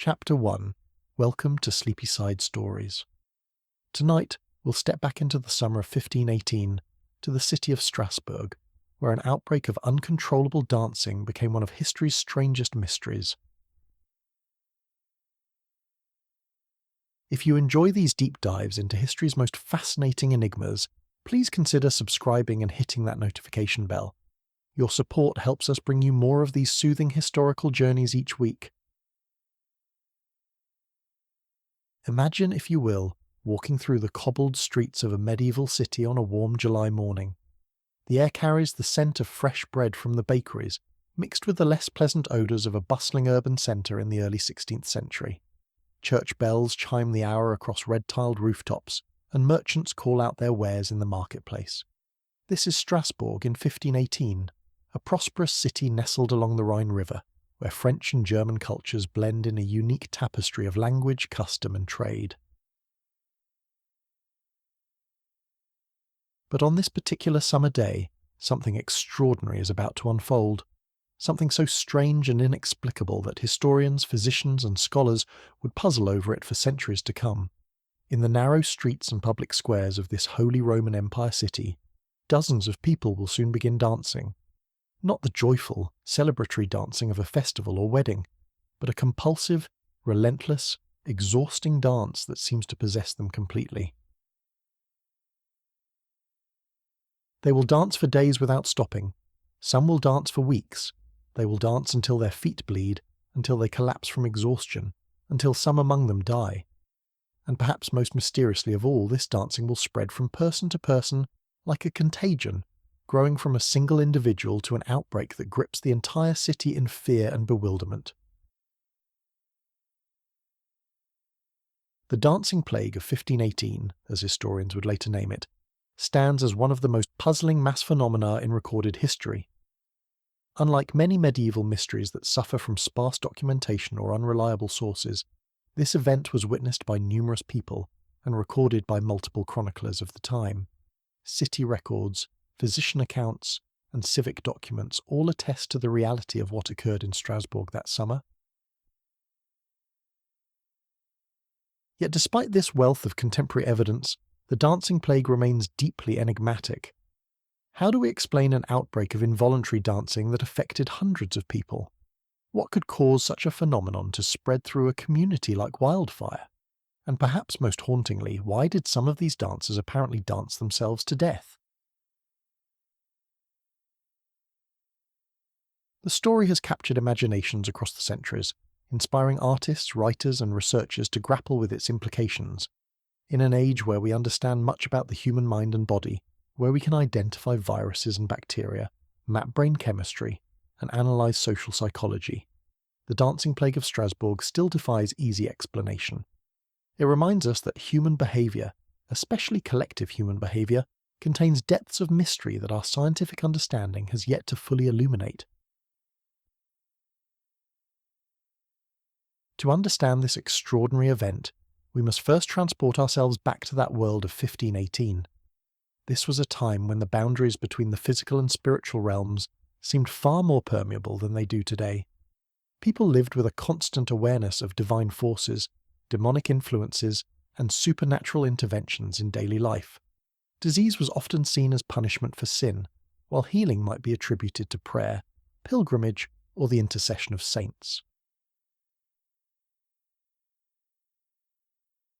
Chapter 1. Welcome to Sleepyside Stories. Tonight, we'll step back into the summer of 1518 to the city of Strasbourg, where an outbreak of uncontrollable dancing became one of history's strangest mysteries. If you enjoy these deep dives into history's most fascinating enigmas, please consider subscribing and hitting that notification bell. Your support helps us bring you more of these soothing historical journeys each week. Imagine, if you will, walking through the cobbled streets of a medieval city on a warm July morning. The air carries the scent of fresh bread from the bakeries, mixed with the less pleasant odours of a bustling urban centre in the early 16th century. Church bells chime the hour across red-tiled rooftops, and merchants call out their wares in the marketplace. This is Strasbourg in 1518, a prosperous city nestled along the Rhine River, where French and German cultures blend in a unique tapestry of language, custom and trade. But on this particular summer day, something extraordinary is about to unfold, something so strange and inexplicable that historians, physicians and scholars would puzzle over it for centuries to come. In the narrow streets and public squares of this Holy Roman Empire city, dozens of people will soon begin dancing. Not the joyful, celebratory dancing of a festival or wedding, but a compulsive, relentless, exhausting dance that seems to possess them completely. They will dance for days without stopping. Some will dance for weeks. They will dance until their feet bleed, until they collapse from exhaustion, until some among them die. And perhaps most mysteriously of all, this dancing will spread from person to person like a contagion, growing from a single individual to an outbreak that grips the entire city in fear and bewilderment. The dancing plague of 1518, as historians would later name it, stands as one of the most puzzling mass phenomena in recorded history. Unlike many medieval mysteries that suffer from sparse documentation or unreliable sources, this event was witnessed by numerous people and recorded by multiple chroniclers of the time. City records, physician accounts, and civic documents all attest to the reality of what occurred in Strasbourg that summer. Yet despite this wealth of contemporary evidence, the dancing plague remains deeply enigmatic. How do we explain an outbreak of involuntary dancing that affected hundreds of people? What could cause such a phenomenon to spread through a community like wildfire? And perhaps most hauntingly, why did some of these dancers apparently dance themselves to death? The story has captured imaginations across the centuries, inspiring artists, writers and researchers to grapple with its implications. In an age where we understand much about the human mind and body, where we can identify viruses and bacteria, map brain chemistry, and analyze social psychology, the dancing plague of Strasbourg still defies easy explanation. It reminds us that human behavior, especially collective human behavior, contains depths of mystery that our scientific understanding has yet to fully illuminate. To understand this extraordinary event, we must first transport ourselves back to that world of 1518. This was a time when the boundaries between the physical and spiritual realms seemed far more permeable than they do today. People lived with a constant awareness of divine forces, demonic influences, and supernatural interventions in daily life. Disease was often seen as punishment for sin, while healing might be attributed to prayer, pilgrimage, or the intercession of saints.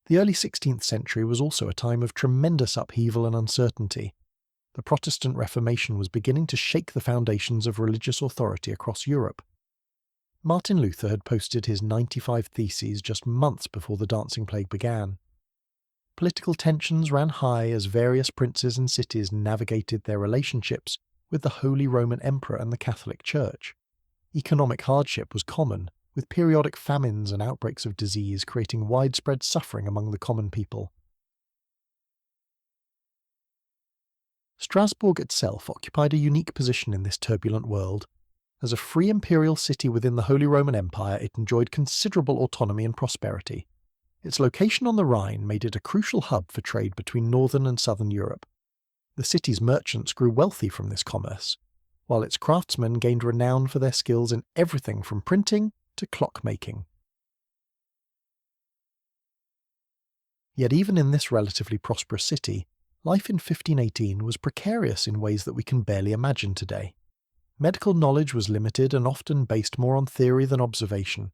The early 16th century was also a time of tremendous upheaval and uncertainty. The Protestant Reformation was beginning to shake the foundations of religious authority across Europe. Martin Luther had posted his 95 Theses just months before the dancing plague began. Political tensions ran high as various princes and cities navigated their relationships with the Holy Roman Emperor and the Catholic Church. Economic hardship was common, with periodic famines and outbreaks of disease creating widespread suffering among the common people. Strasbourg itself occupied a unique position in this turbulent world. As a free imperial city within the Holy Roman Empire, it enjoyed considerable autonomy and prosperity. Its location on the Rhine made it a crucial hub for trade between northern and southern Europe. The city's merchants grew wealthy from this commerce, while its craftsmen gained renown for their skills in everything from printing to clockmaking. Yet even in this relatively prosperous city, life in 1518 was precarious in ways that we can barely imagine today. Medical knowledge was limited and often based more on theory than observation.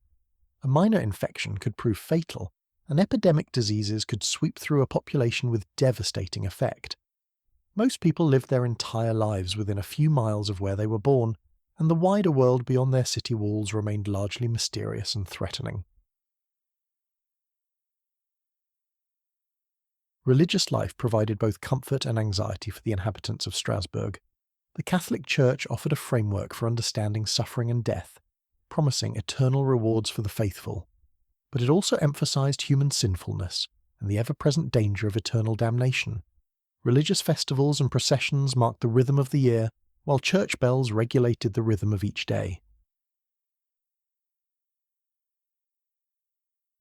A minor infection could prove fatal, and epidemic diseases could sweep through a population with devastating effect. Most people lived their entire lives within a few miles of where they were born, and the wider world beyond their city walls remained largely mysterious and threatening. Religious life provided both comfort and anxiety for the inhabitants of Strasbourg. The Catholic Church offered a framework for understanding suffering and death, promising eternal rewards for the faithful. But it also emphasized human sinfulness and the ever-present danger of eternal damnation. Religious festivals and processions marked the rhythm of the year, while church bells regulated the rhythm of each day.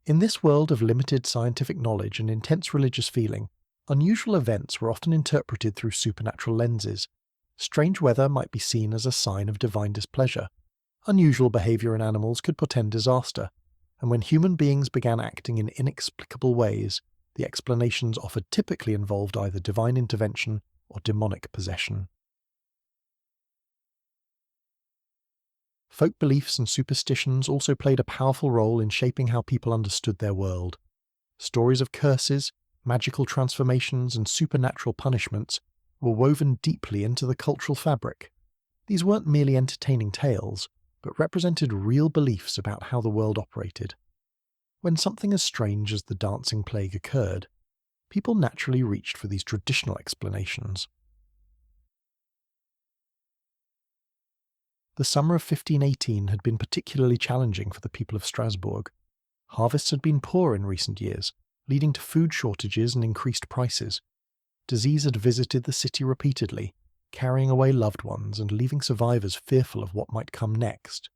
In this world of limited scientific knowledge and intense religious feeling, unusual events were often interpreted through supernatural lenses. Strange weather might be seen as a sign of divine displeasure. Unusual behavior in animals could portend disaster, and when human beings began acting in inexplicable ways, the explanations offered typically involved either divine intervention or demonic possession. Folk beliefs and superstitions also played a powerful role in shaping how people understood their world. Stories of curses, magical transformations, and supernatural punishments were woven deeply into the cultural fabric. These weren't merely entertaining tales, but represented real beliefs about how the world operated. When something as strange as the dancing plague occurred, people naturally reached for these traditional explanations. The summer of 1518 had been particularly challenging for the people of Strasbourg. Harvests had been poor in recent years, leading to food shortages and increased prices. Disease had visited the city repeatedly, carrying away loved ones and leaving survivors fearful of what might come next.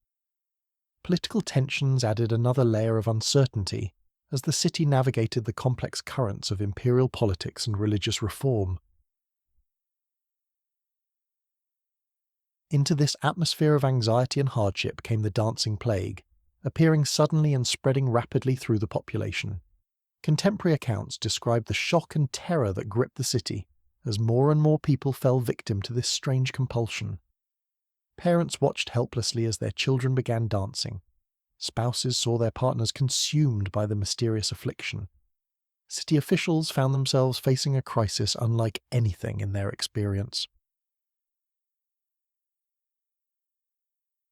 Political tensions added another layer of uncertainty as the city navigated the complex currents of imperial politics and religious reform. Into this atmosphere of anxiety and hardship came the dancing plague, appearing suddenly and spreading rapidly through the population. Contemporary accounts describe the shock and terror that gripped the city as more and more people fell victim to this strange compulsion. Parents watched helplessly as their children began dancing. Spouses saw their partners consumed by the mysterious affliction. City officials found themselves facing a crisis unlike anything in their experience.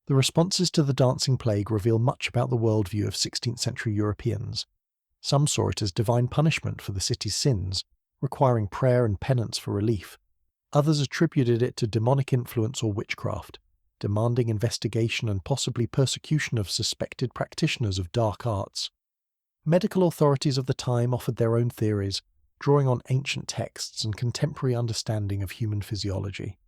The responses to the dancing plague reveal much about the worldview of 16th century Europeans. Some saw it as divine punishment for the city's sins, requiring prayer and penance for relief. Others attributed it to demonic influence or witchcraft, demanding investigation and possibly persecution of suspected practitioners of dark arts. Medical authorities of the time offered their own theories, drawing on ancient texts and contemporary understanding of human physiology.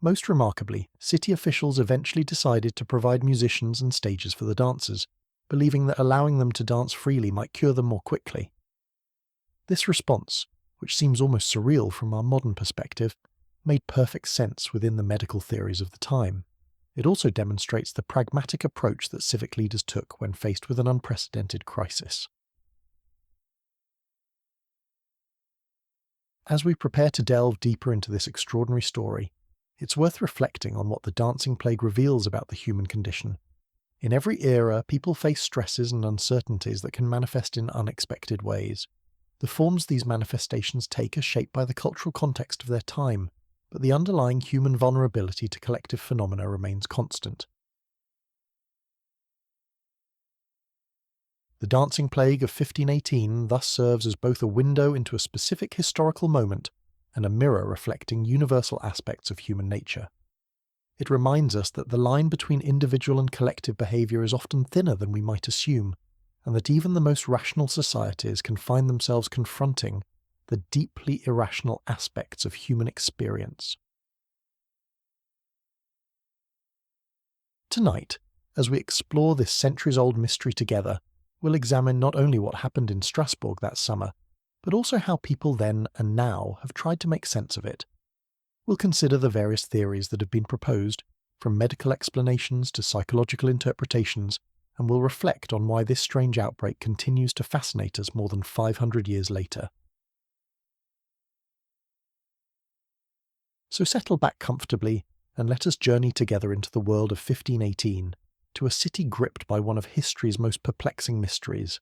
Most remarkably, city officials eventually decided to provide musicians and stages for the dancers, believing that allowing them to dance freely might cure them more quickly. This response, which seems almost surreal from our modern perspective, made perfect sense within the medical theories of the time. It also demonstrates the pragmatic approach that civic leaders took when faced with an unprecedented crisis. As we prepare to delve deeper into this extraordinary story, it's worth reflecting on what the dancing plague reveals about the human condition. In every era, people face stresses and uncertainties that can manifest in unexpected ways. The forms these manifestations take are shaped by the cultural context of their time, but the underlying human vulnerability to collective phenomena remains constant. The dancing plague of 1518 thus serves as both a window into a specific historical moment and a mirror reflecting universal aspects of human nature. It reminds us that the line between individual and collective behaviour is often thinner than we might assume, and that even the most rational societies can find themselves confronting the deeply irrational aspects of human experience. Tonight, as we explore this centuries-old mystery together, we'll examine not only what happened in Strasbourg that summer, but also how people then and now have tried to make sense of it. We'll consider the various theories that have been proposed, from medical explanations to psychological interpretations, and we'll reflect on why this strange outbreak continues to fascinate us more than 500 years later. So settle back comfortably and let us journey together into the world of 1518, to a city gripped by one of history's most perplexing mysteries.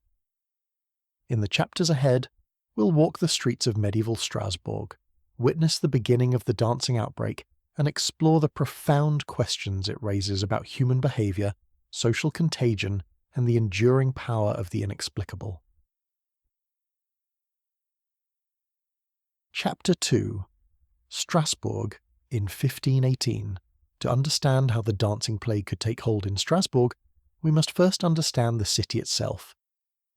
In the chapters ahead, we'll walk the streets of medieval Strasbourg, witness the beginning of the dancing outbreak, and explore the profound questions it raises about human behaviour, social contagion, and the enduring power of the inexplicable. Chapter 2: Strasbourg in 1518. To understand how the dancing plague could take hold in Strasbourg, we must first understand the city itself.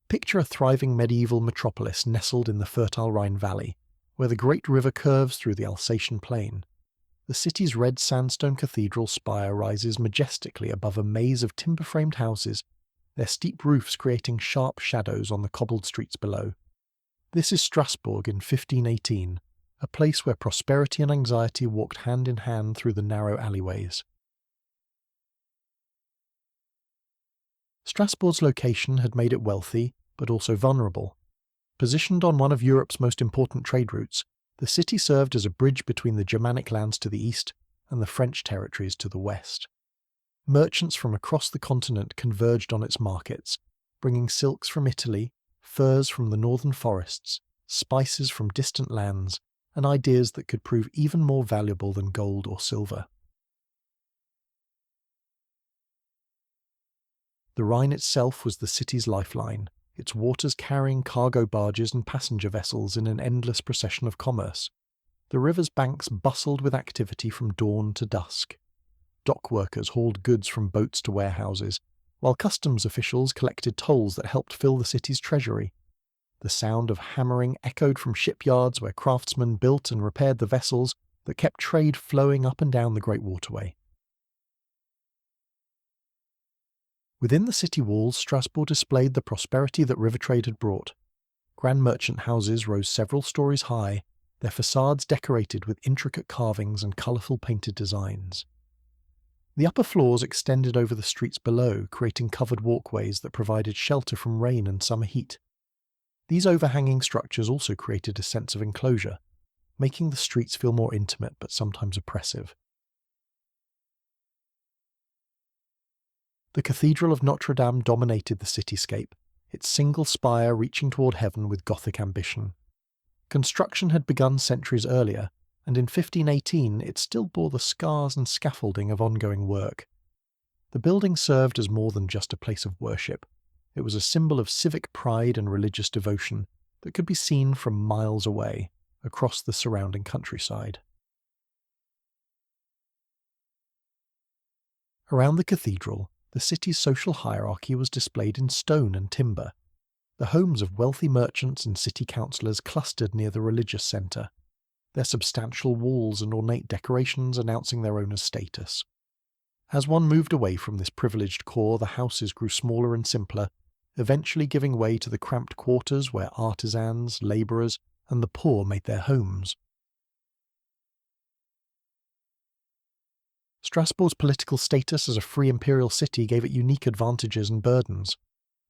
Picture a thriving medieval metropolis nestled in the fertile Rhine valley, where the great river curves through the Alsatian plain. The city's red sandstone cathedral spire rises majestically above a maze of timber-framed houses, their steep roofs creating sharp shadows on the cobbled streets below. This is Strasbourg in 1518, a place where prosperity and anxiety walked hand in hand through the narrow alleyways. Strasbourg's location had made it wealthy, but also vulnerable. Positioned on one of Europe's most important trade routes, the city served as a bridge between the Germanic lands to the east and the French territories to the west. Merchants from across the continent converged on its markets, bringing silks from Italy, furs from the northern forests, spices from distant lands, and ideas that could prove even more valuable than gold or silver. The Rhine itself was the city's lifeline, its waters carrying cargo barges and passenger vessels in an endless procession of commerce. The river's banks bustled with activity from dawn to dusk. Dock workers hauled goods from boats to warehouses, while customs officials collected tolls that helped fill the city's treasury. The sound of hammering echoed from shipyards where craftsmen built and repaired the vessels that kept trade flowing up and down the great waterway. Within the city walls, Strasbourg displayed the prosperity that river trade had brought. Grand merchant houses rose several stories high, their facades decorated with intricate carvings and colourful painted designs. The upper floors extended over the streets below, creating covered walkways that provided shelter from rain and summer heat. These overhanging structures also created a sense of enclosure, making the streets feel more intimate but sometimes oppressive. The Cathedral of Notre Dame dominated the cityscape, its single spire reaching toward heaven with Gothic ambition. Construction had begun centuries earlier, and in 1518 it still bore the scars and scaffolding of ongoing work. The building served as more than just a place of worship. It was a symbol of civic pride and religious devotion that could be seen from miles away, across the surrounding countryside. Around the cathedral, the city's social hierarchy was displayed in stone and timber. The homes of wealthy merchants and city councillors clustered near the religious centre, their substantial walls and ornate decorations announcing their owner's status. As one moved away from this privileged core, the houses grew smaller and simpler, eventually giving way to the cramped quarters where artisans, labourers, and the poor made their homes. Strasbourg's political status as a free imperial city gave it unique advantages and burdens.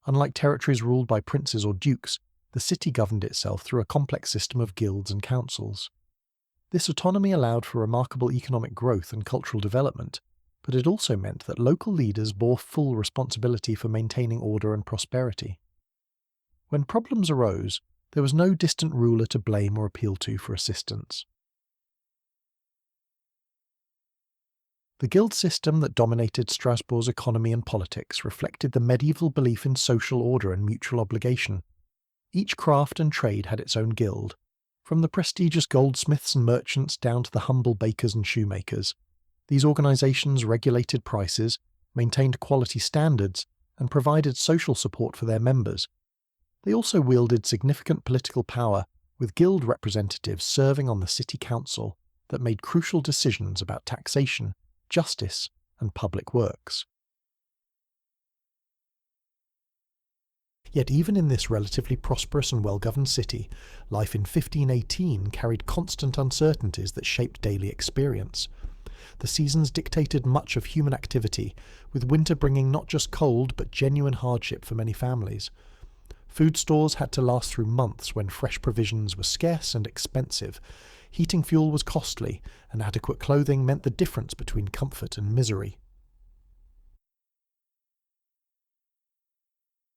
Unlike territories ruled by princes or dukes, the city governed itself through a complex system of guilds and councils. This autonomy allowed for remarkable economic growth and cultural development, but it also meant that local leaders bore full responsibility for maintaining order and prosperity. When problems arose, there was no distant ruler to blame or appeal to for assistance. The guild system that dominated Strasbourg's economy and politics reflected the medieval belief in social order and mutual obligation. Each craft and trade had its own guild, from the prestigious goldsmiths and merchants down to the humble bakers and shoemakers. These organisations regulated prices, maintained quality standards, and provided social support for their members. They also wielded significant political power, with guild representatives serving on the city council that made crucial decisions about taxation, justice, and public works. Yet even in this relatively prosperous and well-governed city, life in 1518 carried constant uncertainties that shaped daily experience. the seasons dictated much of human activity, with winter bringing not just cold but genuine hardship for many families. Food stores had to last through months when fresh provisions were scarce and expensive. Heating fuel was costly, and adequate clothing meant the difference between comfort and misery.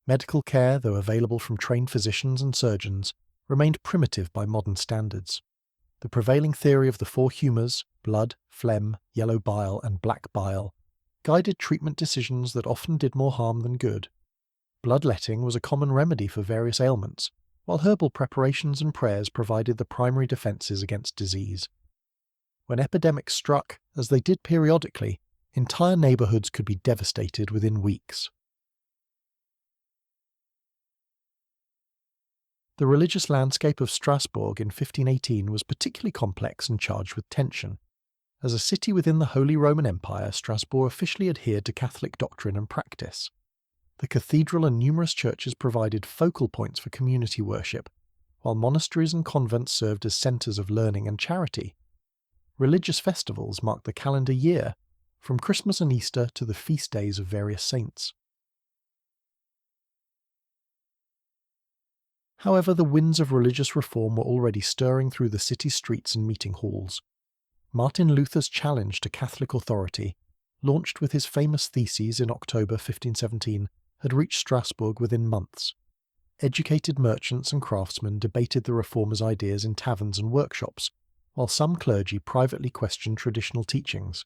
Medical care, though available from trained physicians and surgeons, remained primitive by modern standards. The prevailing theory of the four humours, blood, phlegm, yellow bile, and black bile, guided treatment decisions that often did more harm than good. Bloodletting was a common remedy for various ailments, while herbal preparations and prayers provided the primary defences against disease. When epidemics struck, as they did periodically, entire neighbourhoods could be devastated within weeks. The religious landscape of Strasbourg in 1518 was particularly complex and charged with tension. As a city within the Holy Roman Empire, Strasbourg officially adhered to Catholic doctrine and practice. The cathedral and numerous churches provided focal points for community worship, while monasteries and convents served as centres of learning and charity. Religious festivals marked the calendar year, from Christmas and Easter to the feast days of various saints. However, the winds of religious reform were already stirring through the city's streets and meeting halls. Martin Luther's challenge to Catholic authority, launched with his famous theses in October 1517, had reached Strasbourg within months. Educated merchants and craftsmen debated the reformers' ideas in taverns and workshops, while some clergy privately questioned traditional teachings.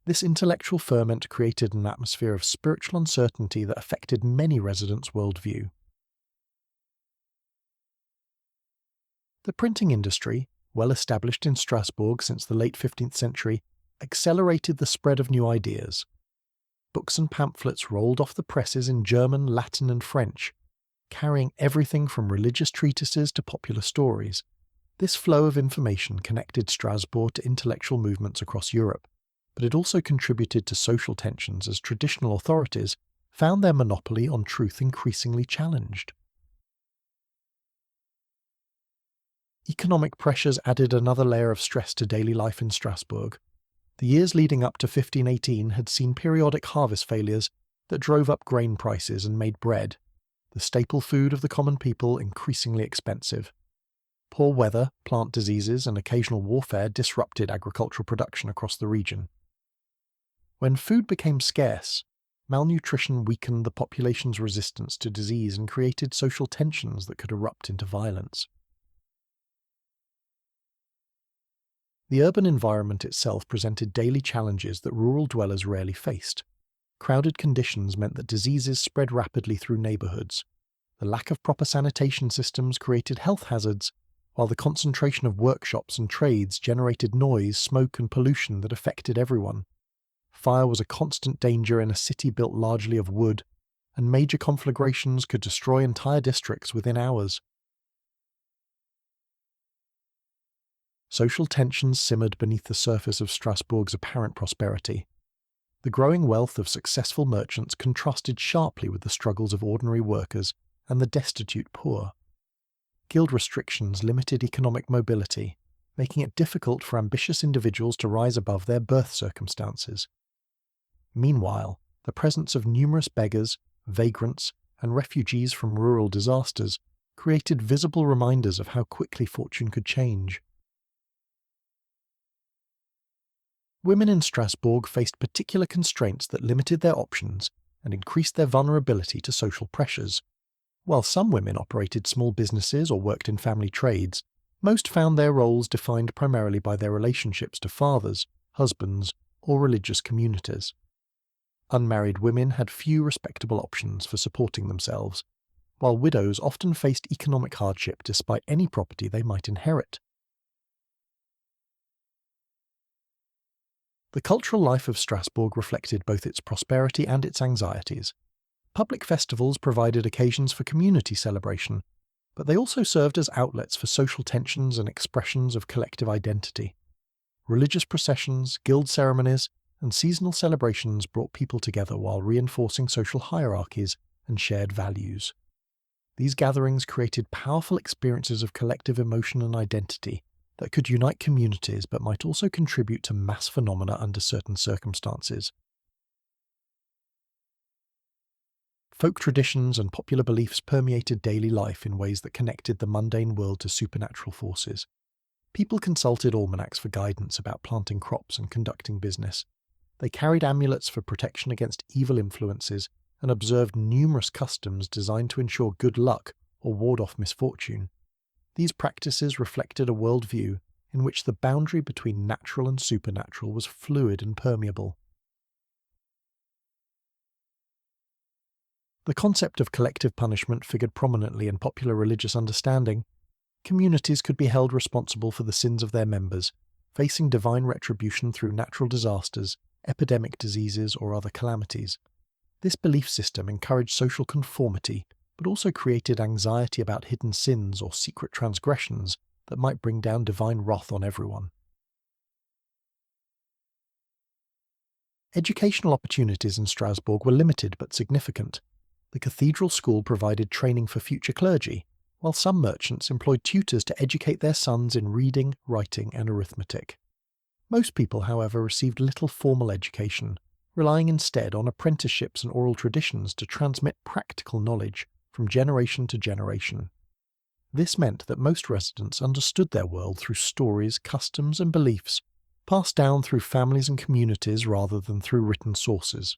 This intellectual ferment created an atmosphere of spiritual uncertainty that affected many residents' worldview. The printing industry, well established in Strasbourg since the late 15th century, accelerated the spread of new ideas. Books and pamphlets rolled off the presses in German, Latin, and French, carrying everything from religious treatises to popular stories. This flow of information connected Strasbourg to intellectual movements across Europe, but it also contributed to social tensions as traditional authorities found their monopoly on truth increasingly challenged. Economic pressures added another layer of stress to daily life in Strasbourg. The years leading up to 1518 had seen periodic harvest failures that drove up grain prices and made bread, the staple food of the common people, increasingly expensive. Poor weather, plant diseases, and occasional warfare disrupted agricultural production across the region. When food became scarce, malnutrition weakened the population's resistance to disease and created social tensions that could erupt into violence. The urban environment itself presented daily challenges that rural dwellers rarely faced. Crowded conditions meant that diseases spread rapidly through neighbourhoods. The lack of proper sanitation systems created health hazards, while the concentration of workshops and trades generated noise, smoke, and pollution that affected everyone. Fire was a constant danger in a city built largely of wood, and major conflagrations could destroy entire districts within hours. Social tensions simmered beneath the surface of Strasbourg's apparent prosperity. The growing wealth of successful merchants contrasted sharply with the struggles of ordinary workers and the destitute poor. Guild restrictions limited economic mobility, making it difficult for ambitious individuals to rise above their birth circumstances. Meanwhile, the presence of numerous beggars, vagrants, and refugees from rural disasters created visible reminders of how quickly fortune could change. Women in Strasbourg faced particular constraints that limited their options and increased their vulnerability to social pressures. While some women operated small businesses or worked in family trades, most found their roles defined primarily by their relationships to fathers, husbands, or religious communities. Unmarried women had few respectable options for supporting themselves, while widows often faced economic hardship despite any property they might inherit. The cultural life of Strasbourg reflected both its prosperity and its anxieties. Public festivals provided occasions for community celebration, but they also served as outlets for social tensions and expressions of collective identity. Religious processions, guild ceremonies, and seasonal celebrations brought people together while reinforcing social hierarchies and shared values. These gatherings created powerful experiences of collective emotion and identity that could unite communities but might also contribute to mass phenomena under certain circumstances. Folk traditions and popular beliefs permeated daily life in ways that connected the mundane world to supernatural forces. People consulted almanacs for guidance about planting crops and conducting business. They carried amulets for protection against evil influences and observed numerous customs designed to ensure good luck or ward off misfortune. These practices reflected a worldview in which the boundary between natural and supernatural was fluid and permeable. The concept of collective punishment figured prominently in popular religious understanding. Communities could be held responsible for the sins of their members, facing divine retribution through natural disasters, epidemic diseases, or other calamities. This belief system encouraged social conformity, but also created anxiety about hidden sins or secret transgressions that might bring down divine wrath on everyone. Educational opportunities in Strasbourg were limited but significant. The cathedral school provided training for future clergy, while some merchants employed tutors to educate their sons in reading, writing, and arithmetic. Most people, however, received little formal education, relying instead on apprenticeships and oral traditions to transmit practical knowledge from generation to generation. This meant that most residents understood their world through stories, customs, and beliefs, passed down through families and communities rather than through written sources.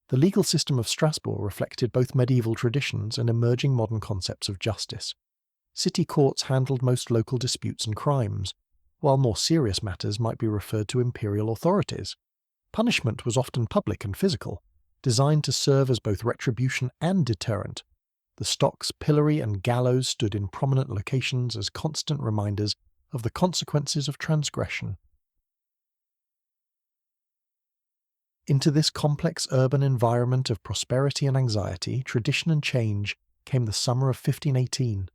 The legal system of Strasbourg reflected both medieval traditions and emerging modern concepts of justice. City courts handled most local disputes and crimes, while more serious matters might be referred to imperial authorities. Punishment was often public and physical, designed to serve as both retribution and deterrent. The stocks, pillory, and gallows stood in prominent locations as constant reminders of the consequences of transgression. Into this complex urban environment of prosperity and anxiety, tradition and change, came the summer of 1518.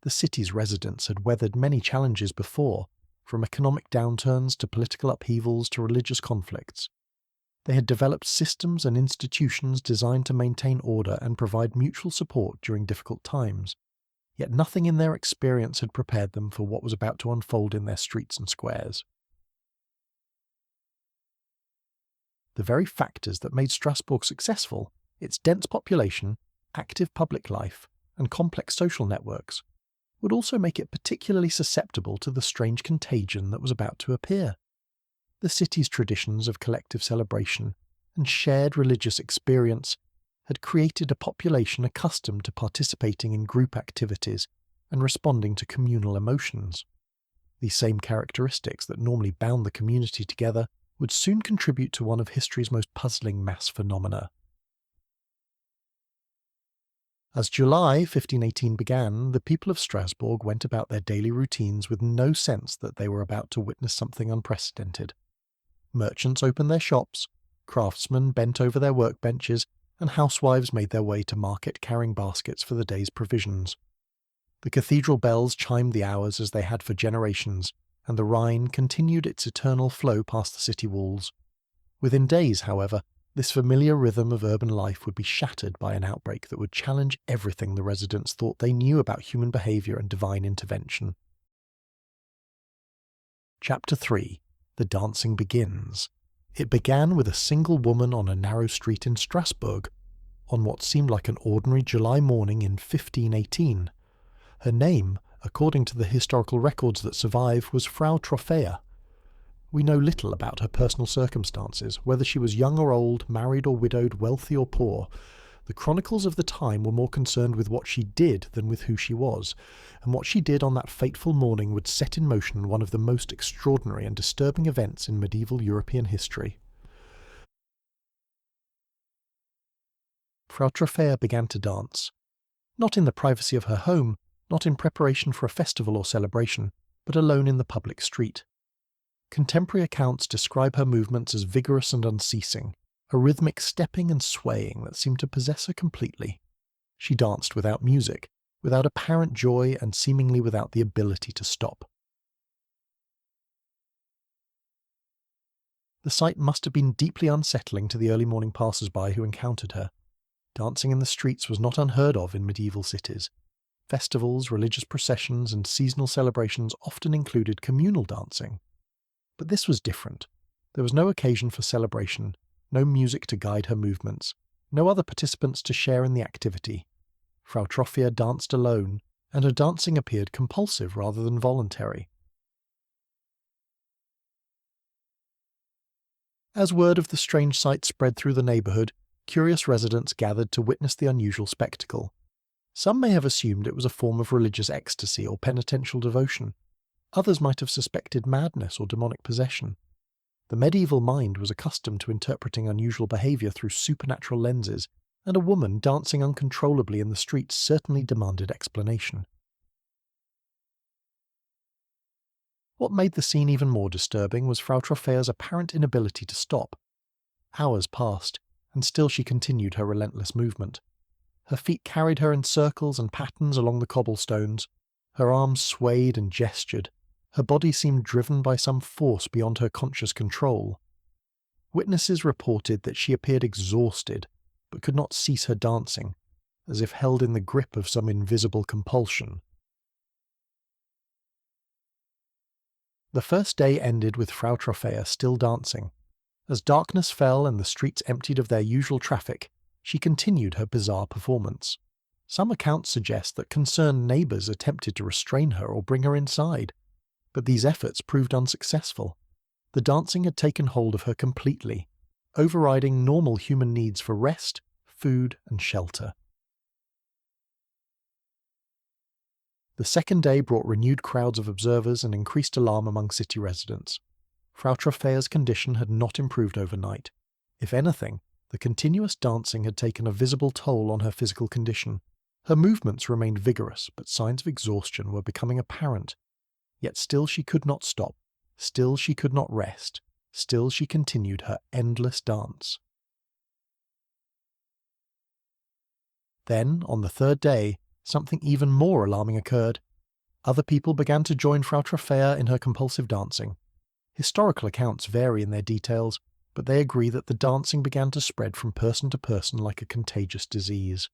The city's residents had weathered many challenges before, from economic downturns to political upheavals to religious conflicts. They had developed systems and institutions designed to maintain order and provide mutual support during difficult times, yet nothing in their experience had prepared them for what was about to unfold in their streets and squares. The very factors that made Strasbourg successful, its dense population, active public life, and complex social networks, would also make it particularly susceptible to the strange contagion that was about to appear. The city's traditions of collective celebration and shared religious experience had created a population accustomed to participating in group activities and responding to communal emotions. These same characteristics that normally bound the community together would soon contribute to one of history's most puzzling mass phenomena. As July 1518 began, the people of Strasbourg went about their daily routines with no sense that they were about to witness something unprecedented. Merchants opened their shops, craftsmen bent over their workbenches, and housewives made their way to market carrying baskets for the day's provisions. The cathedral bells chimed the hours as they had for generations, and the Rhine continued its eternal flow past the city walls. Within days, however, this familiar rhythm of urban life would be shattered by an outbreak that would challenge everything the residents thought they knew about human behaviour and divine intervention. Chapter 3. The dancing begins. It began with a single woman on a narrow street in Strasbourg, on what seemed like an ordinary July morning in 1518. Her name, according to the historical records that survive, was Frau Trophäa. We know little about her personal circumstances, whether she was young or old, married or widowed, wealthy or poor. The chronicles of the time were more concerned with what she did than with who she was, and what she did on that fateful morning would set in motion one of the most extraordinary and disturbing events in medieval European history. Frau Trophäa began to dance. Not in the privacy of her home, not in preparation for a festival or celebration, but alone in the public street. Contemporary accounts describe her movements as vigorous and unceasing, a rhythmic stepping and swaying that seemed to possess her completely. She danced without music, without apparent joy, and seemingly without the ability to stop. The sight must have been deeply unsettling to the early morning passers-by who encountered her. Dancing in the streets was not unheard of in medieval cities. Festivals, religious processions, and seasonal celebrations often included communal dancing. But this was different. There was no occasion for celebration, no music to guide her movements, no other participants to share in the activity. Frau Troffea danced alone, and her dancing appeared compulsive rather than voluntary. As word of the strange sight spread through the neighbourhood, curious residents gathered to witness the unusual spectacle. Some may have assumed it was a form of religious ecstasy or penitential devotion. Others might have suspected madness or demonic possession. The medieval mind was accustomed to interpreting unusual behaviour through supernatural lenses, and a woman dancing uncontrollably in the streets certainly demanded explanation. What made the scene even more disturbing was Frau Troffea's apparent inability to stop. Hours passed, and still she continued her relentless movement. Her feet carried her in circles and patterns along the cobblestones. Her arms swayed and gestured. Her body seemed driven by some force beyond her conscious control. Witnesses reported that she appeared exhausted, but could not cease her dancing, as if held in the grip of some invisible compulsion. The first day ended with Frau Troffea still dancing. As darkness fell and the streets emptied of their usual traffic, she continued her bizarre performance. Some accounts suggest that concerned neighbours attempted to restrain her or bring her inside, but these efforts proved unsuccessful. The dancing had taken hold of her completely, overriding normal human needs for rest, food, and shelter. The second day brought renewed crowds of observers and increased alarm among city residents. Frau Troffea's condition had not improved overnight. If anything, the continuous dancing had taken a visible toll on her physical condition. Her movements remained vigorous, but signs of exhaustion were becoming apparent. Yet still she could not stop. Still she could not rest. Still she continued her endless dance. Then, on the third day, something even more alarming occurred. Other people began to join Frau Troffea in her compulsive dancing. Historical accounts vary in their details, but they agree that the dancing began to spread from person to person like a contagious disease.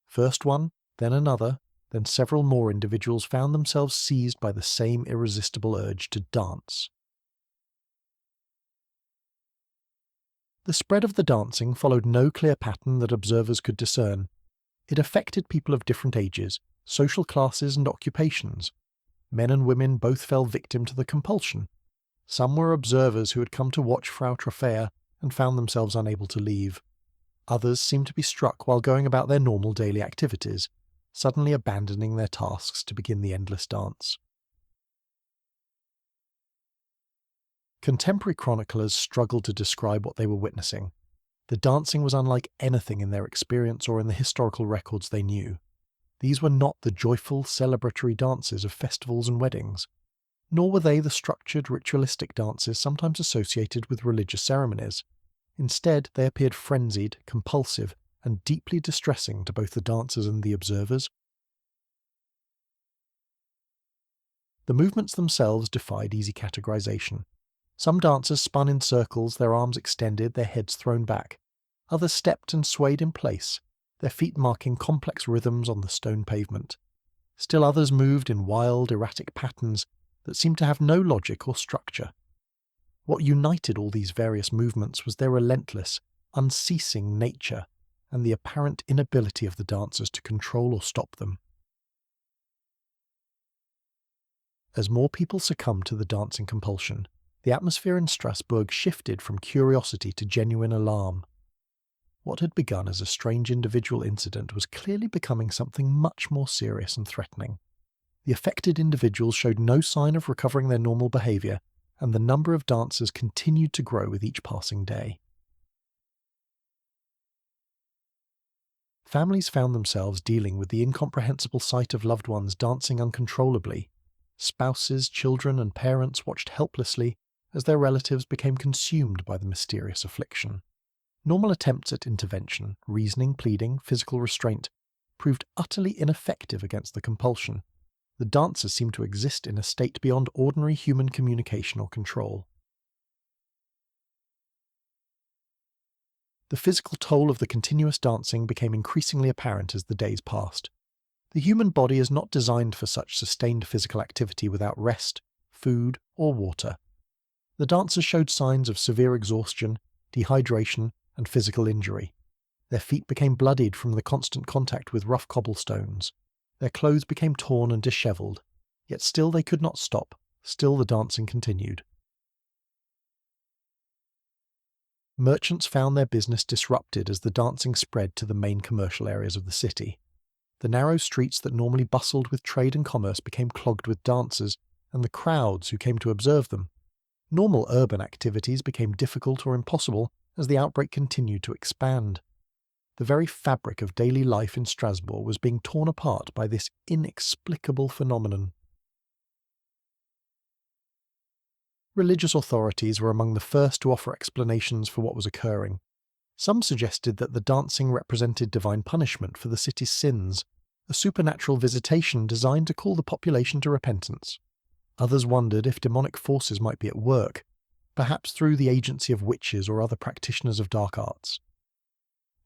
First one, then another, then several more individuals found themselves seized by the same irresistible urge to dance. The spread of the dancing followed no clear pattern that observers could discern. It affected people of different ages, social classes and occupations. Men and women both fell victim to the compulsion. Some were observers who had come to watch Frau Troffea and found themselves unable to leave. Others seemed to be struck while going about their normal daily activities, suddenly abandoning their tasks to begin the endless dance. Contemporary chroniclers struggled to describe what they were witnessing. The dancing was unlike anything in their experience or in the historical records they knew. These were not the joyful, celebratory dances of festivals and weddings, nor were they the structured, ritualistic dances sometimes associated with religious ceremonies. Instead, they appeared frenzied, compulsive, and deeply distressing to both the dancers and the observers. The movements themselves defied easy categorization. Some dancers spun in circles, their arms extended, their heads thrown back. Others stepped and swayed in place, their feet marking complex rhythms on the stone pavement. Still others moved in wild, erratic patterns that seemed to have no logic or structure. What united all these various movements was their relentless, unceasing nature and the apparent inability of the dancers to control or stop them. As more people succumbed to the dancing compulsion, the atmosphere in Strasbourg shifted from curiosity to genuine alarm. What had begun as a strange individual incident was clearly becoming something much more serious and threatening. The affected individuals showed no sign of recovering their normal behaviour, and the number of dancers continued to grow with each passing day. Families found themselves dealing with the incomprehensible sight of loved ones dancing uncontrollably. Spouses, children, and parents watched helplessly as their relatives became consumed by the mysterious affliction. Normal attempts at intervention, reasoning, pleading, physical restraint, proved utterly ineffective against the compulsion. The dancers seemed to exist in a state beyond ordinary human communication or control. The physical toll of the continuous dancing became increasingly apparent as the days passed. The human body is not designed for such sustained physical activity without rest, food, or water. The dancers showed signs of severe exhaustion, dehydration, and physical injury. Their feet became bloodied from the constant contact with rough cobblestones. Their clothes became torn and dishevelled, yet still they could not stop, still the dancing continued. Merchants found their business disrupted as the dancing spread to the main commercial areas of the city. The narrow streets that normally bustled with trade and commerce became clogged with dancers and the crowds who came to observe them. Normal urban activities became difficult or impossible as the outbreak continued to expand. The very fabric of daily life in Strasbourg was being torn apart by this inexplicable phenomenon. Religious authorities were among the first to offer explanations for what was occurring. Some suggested that the dancing represented divine punishment for the city's sins, a supernatural visitation designed to call the population to repentance. Others wondered if demonic forces might be at work, perhaps through the agency of witches or other practitioners of dark arts.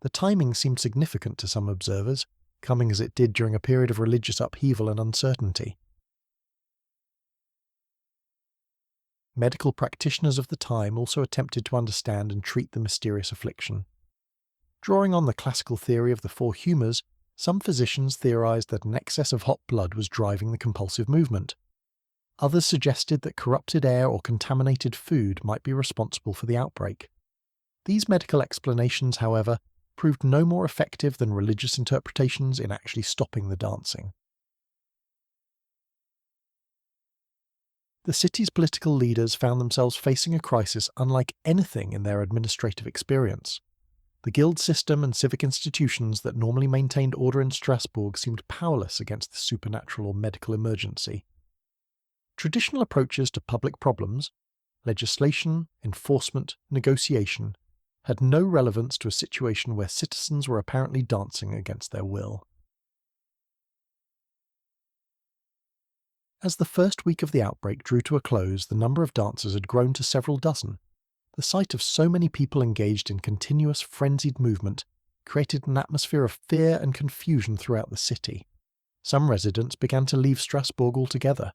The timing seemed significant to some observers, coming as it did during a period of religious upheaval and uncertainty. Medical practitioners of the time also attempted to understand and treat the mysterious affliction. Drawing on the classical theory of the four humours, some physicians theorized that an excess of hot blood was driving the compulsive movement. Others suggested that corrupted air or contaminated food might be responsible for the outbreak. These medical explanations, however, proved no more effective than religious interpretations in actually stopping the dancing. The city's political leaders found themselves facing a crisis unlike anything in their administrative experience. The guild system and civic institutions that normally maintained order in Strasbourg seemed powerless against the supernatural or medical emergency. Traditional approaches to public problems, legislation, enforcement, negotiation, had no relevance to a situation where citizens were apparently dancing against their will. As the first week of the outbreak drew to a close, the number of dancers had grown to several dozen. The sight of so many people engaged in continuous, frenzied movement created an atmosphere of fear and confusion throughout the city. Some residents began to leave Strasbourg altogether,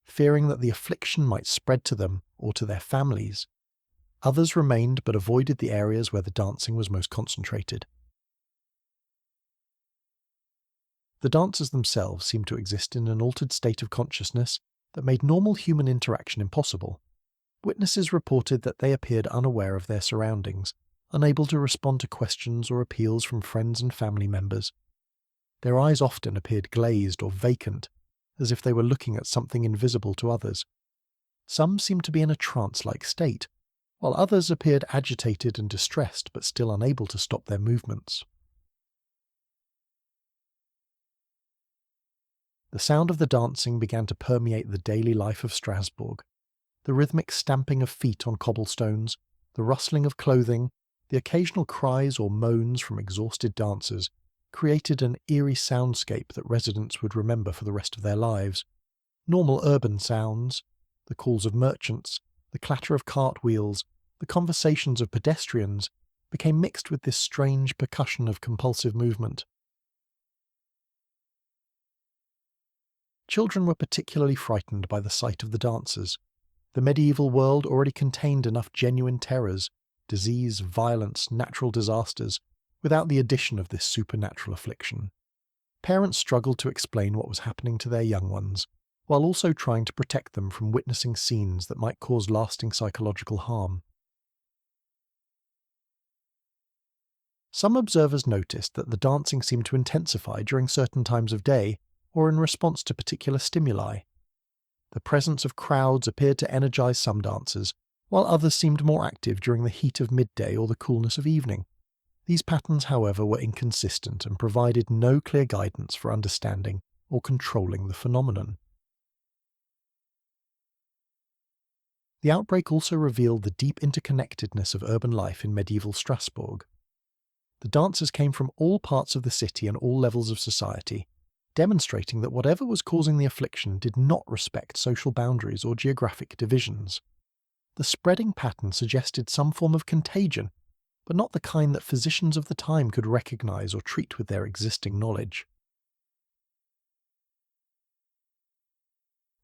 fearing that the affliction might spread to them or to their families. Others remained but avoided the areas where the dancing was most concentrated. The dancers themselves seemed to exist in an altered state of consciousness that made normal human interaction impossible. Witnesses reported that they appeared unaware of their surroundings, unable to respond to questions or appeals from friends and family members. Their eyes often appeared glazed or vacant, as if they were looking at something invisible to others. Some seemed to be in a trance-like state, while others appeared agitated and distressed but still unable to stop their movements. The sound of the dancing began to permeate the daily life of Strasbourg. The rhythmic stamping of feet on cobblestones, the rustling of clothing, the occasional cries or moans from exhausted dancers created an eerie soundscape that residents would remember for the rest of their lives. Normal urban sounds, the calls of merchants, the clatter of cartwheels, the conversations of pedestrians, became mixed with this strange percussion of compulsive movement. Children were particularly frightened by the sight of the dancers. The medieval world already contained enough genuine terrors, disease, violence, natural disasters, without the addition of this supernatural affliction. Parents struggled to explain what was happening to their young ones, while also trying to protect them from witnessing scenes that might cause lasting psychological harm. Some observers noticed that the dancing seemed to intensify during certain times of day or in response to particular stimuli. The presence of crowds appeared to energize some dancers, while others seemed more active during the heat of midday or the coolness of evening. These patterns, however, were inconsistent and provided no clear guidance for understanding or controlling the phenomenon. The outbreak also revealed the deep interconnectedness of urban life in medieval Strasbourg. The dancers came from all parts of the city and all levels of society, demonstrating that whatever was causing the affliction did not respect social boundaries or geographic divisions. The spreading pattern suggested some form of contagion, but not the kind that physicians of the time could recognize or treat with their existing knowledge.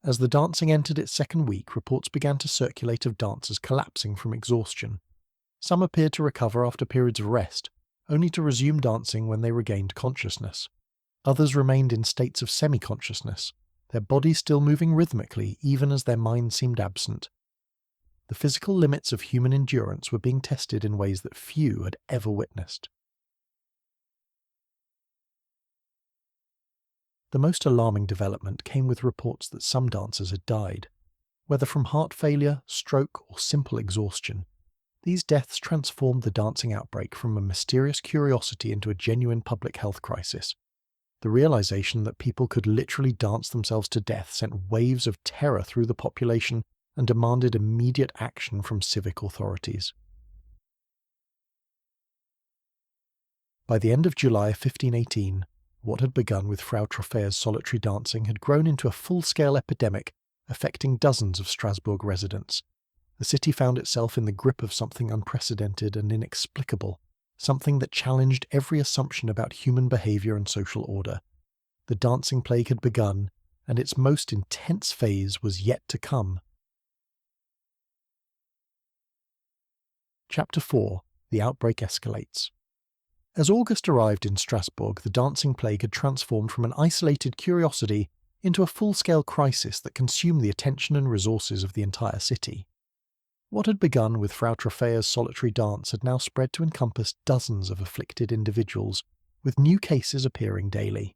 As the dancing entered its second week, reports began to circulate of dancers collapsing from exhaustion. Some appeared to recover after periods of rest, only to resume dancing when they regained consciousness. Others remained in states of semi-consciousness, their bodies still moving rhythmically even as their minds seemed absent. The physical limits of human endurance were being tested in ways that few had ever witnessed. The most alarming development came with reports that some dancers had died. Whether from heart failure, stroke, or simple exhaustion, these deaths transformed the dancing outbreak from a mysterious curiosity into a genuine public health crisis. The realization that people could literally dance themselves to death sent waves of terror through the population and demanded immediate action from civic authorities. By the end of July 1518, what had begun with Frau Troffea's solitary dancing had grown into a full-scale epidemic affecting dozens of Strasbourg residents. The city found itself in the grip of something unprecedented and inexplicable, something that challenged every assumption about human behavior and social order. The dancing plague had begun, and its most intense phase was yet to come. Chapter 4. The Outbreak Escalates. As August arrived in Strasbourg, the dancing plague had transformed from an isolated curiosity into a full-scale crisis that consumed the attention and resources of the entire city. What had begun with Frau Troffea's solitary dance had now spread to encompass dozens of afflicted individuals, with new cases appearing daily.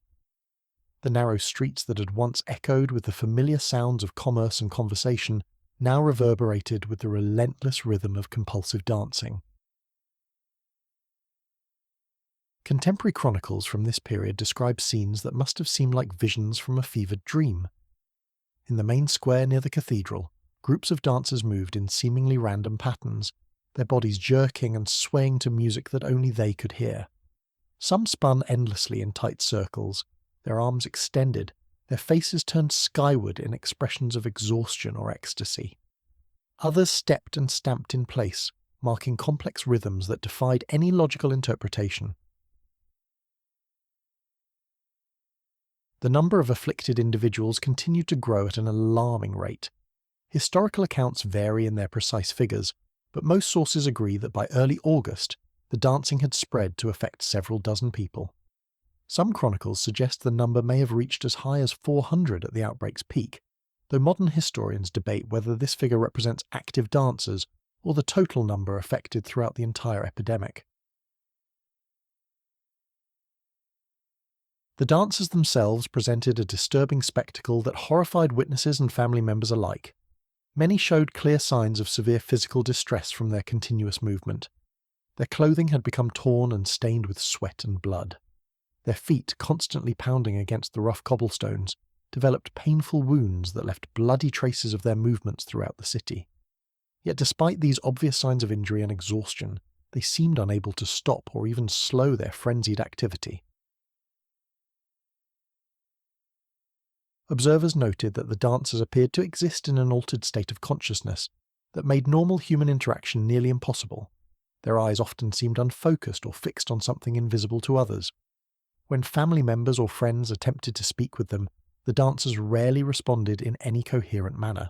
The narrow streets that had once echoed with the familiar sounds of commerce and conversation now reverberated with the relentless rhythm of compulsive dancing. Contemporary chronicles from this period describe scenes that must have seemed like visions from a fevered dream. In the main square near the cathedral, groups of dancers moved in seemingly random patterns, their bodies jerking and swaying to music that only they could hear. Some spun endlessly in tight circles, their arms extended, their faces turned skyward in expressions of exhaustion or ecstasy. Others stepped and stamped in place, marking complex rhythms that defied any logical interpretation. The number of afflicted individuals continued to grow at an alarming rate. Historical accounts vary in their precise figures, but most sources agree that by early August, the dancing had spread to affect several dozen people. Some chronicles suggest the number may have reached as high as 400 at the outbreak's peak, though modern historians debate whether this figure represents active dancers or the total number affected throughout the entire epidemic. The dancers themselves presented a disturbing spectacle that horrified witnesses and family members alike. Many showed clear signs of severe physical distress from their continuous movement. Their clothing had become torn and stained with sweat and blood. Their feet, constantly pounding against the rough cobblestones, developed painful wounds that left bloody traces of their movements throughout the city. Yet despite these obvious signs of injury and exhaustion, they seemed unable to stop or even slow their frenzied activity. Observers noted that the dancers appeared to exist in an altered state of consciousness that made normal human interaction nearly impossible. Their eyes often seemed unfocused or fixed on something invisible to others. When family members or friends attempted to speak with them, the dancers rarely responded in any coherent manner.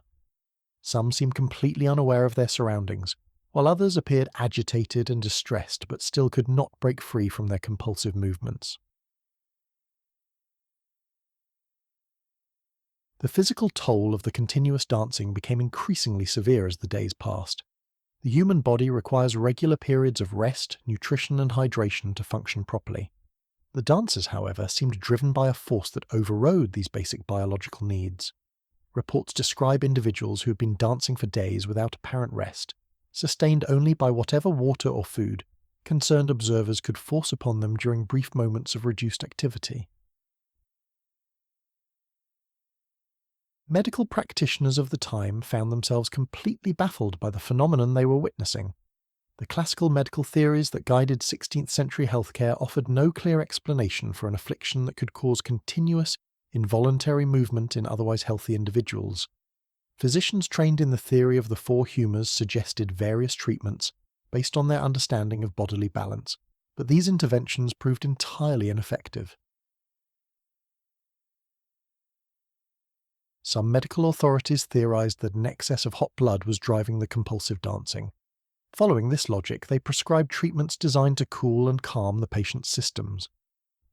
Some seemed completely unaware of their surroundings, while others appeared agitated and distressed but still could not break free from their compulsive movements. The physical toll of the continuous dancing became increasingly severe as the days passed. The human body requires regular periods of rest, nutrition and hydration to function properly. The dancers, however, seemed driven by a force that overrode these basic biological needs. Reports describe individuals who had been dancing for days without apparent rest, sustained only by whatever water or food concerned observers could force upon them during brief moments of reduced activity. Medical practitioners of the time found themselves completely baffled by the phenomenon they were witnessing. The classical medical theories that guided 16th century healthcare offered no clear explanation for an affliction that could cause continuous, involuntary movement in otherwise healthy individuals. Physicians trained in the theory of the four humours suggested various treatments based on their understanding of bodily balance, but these interventions proved entirely ineffective. Some medical authorities theorized that an excess of hot blood was driving the compulsive dancing. Following this logic, they prescribed treatments designed to cool and calm the patient's systems.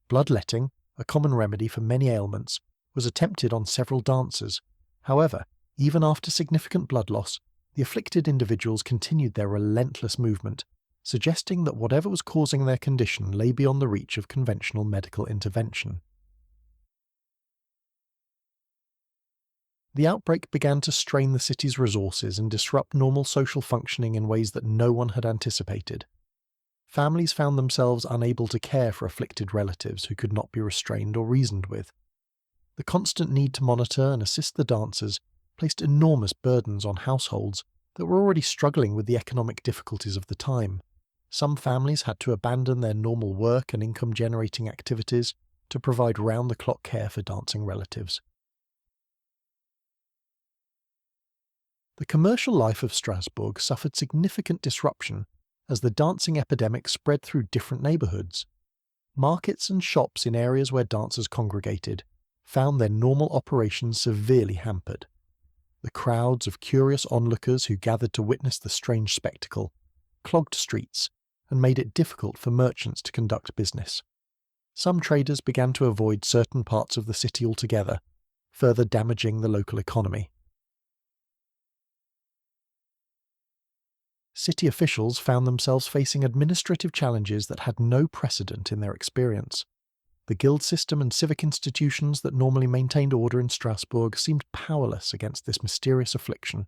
Bloodletting, a common remedy for many ailments, was attempted on several dancers. However, even after significant blood loss, the afflicted individuals continued their relentless movement, suggesting that whatever was causing their condition lay beyond the reach of conventional medical intervention. The outbreak began to strain the city's resources and disrupt normal social functioning in ways that no one had anticipated. Families found themselves unable to care for afflicted relatives who could not be restrained or reasoned with. The constant need to monitor and assist the dancers placed enormous burdens on households that were already struggling with the economic difficulties of the time. Some families had to abandon their normal work and income-generating activities to provide round-the-clock care for dancing relatives. The commercial life of Strasbourg suffered significant disruption as the dancing epidemic spread through different neighbourhoods. Markets and shops in areas where dancers congregated found their normal operations severely hampered. The crowds of curious onlookers who gathered to witness the strange spectacle clogged streets and made it difficult for merchants to conduct business. Some traders began to avoid certain parts of the city altogether, further damaging the local economy. City officials found themselves facing administrative challenges that had no precedent in their experience. The guild system and civic institutions that normally maintained order in Strasbourg seemed powerless against this mysterious affliction.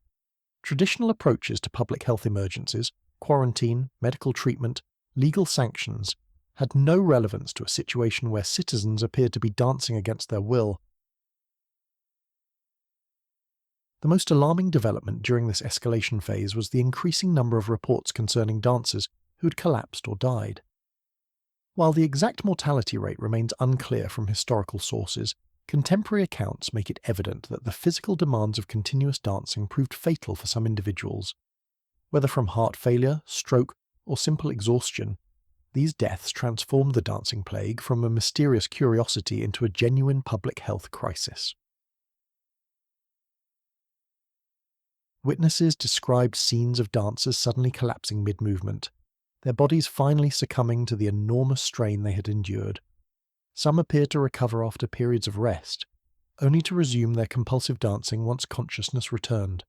Traditional approaches to public health emergencies, quarantine, medical treatment, legal sanctions, had no relevance to a situation where citizens appeared to be dancing against their will. The most alarming development during this escalation phase was the increasing number of reports concerning dancers who had collapsed or died. While the exact mortality rate remains unclear from historical sources, contemporary accounts make it evident that the physical demands of continuous dancing proved fatal for some individuals. Whether from heart failure, stroke, or simple exhaustion, these deaths transformed the dancing plague from a mysterious curiosity into a genuine public health crisis. Witnesses described scenes of dancers suddenly collapsing mid-movement, their bodies finally succumbing to the enormous strain they had endured. Some appeared to recover after periods of rest, only to resume their compulsive dancing once consciousness returned.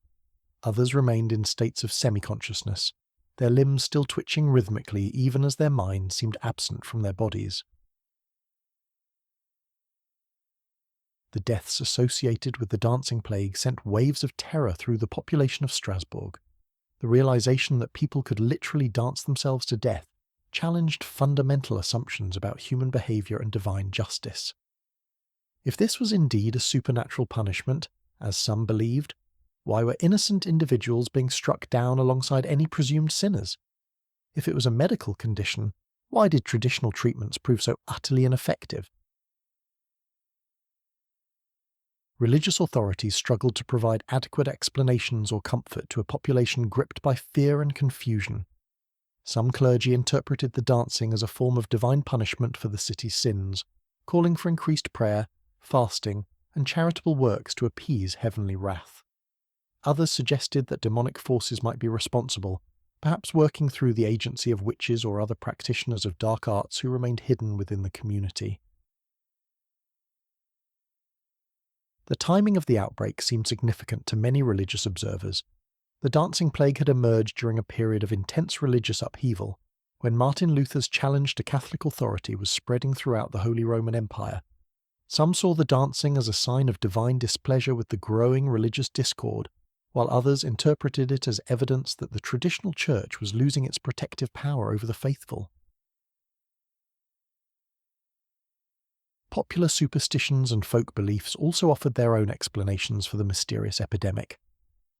Others remained in states of semi-consciousness, their limbs still twitching rhythmically even as their minds seemed absent from their bodies. The deaths associated with the dancing plague sent waves of terror through the population of Strasbourg. The realization that people could literally dance themselves to death challenged fundamental assumptions about human behavior and divine justice. If this was indeed a supernatural punishment, as some believed, why were innocent individuals being struck down alongside any presumed sinners? If it was a medical condition, why did traditional treatments prove so utterly ineffective? Religious authorities struggled to provide adequate explanations or comfort to a population gripped by fear and confusion. Some clergy interpreted the dancing as a form of divine punishment for the city's sins, calling for increased prayer, fasting, and charitable works to appease heavenly wrath. Others suggested that demonic forces might be responsible, perhaps working through the agency of witches or other practitioners of dark arts who remained hidden within the community. The timing of the outbreak seemed significant to many religious observers. The dancing plague had emerged during a period of intense religious upheaval, when Martin Luther's challenge to Catholic authority was spreading throughout the Holy Roman Empire. Some saw the dancing as a sign of divine displeasure with the growing religious discord, while others interpreted it as evidence that the traditional church was losing its protective power over the faithful. Popular superstitions and folk beliefs also offered their own explanations for the mysterious epidemic.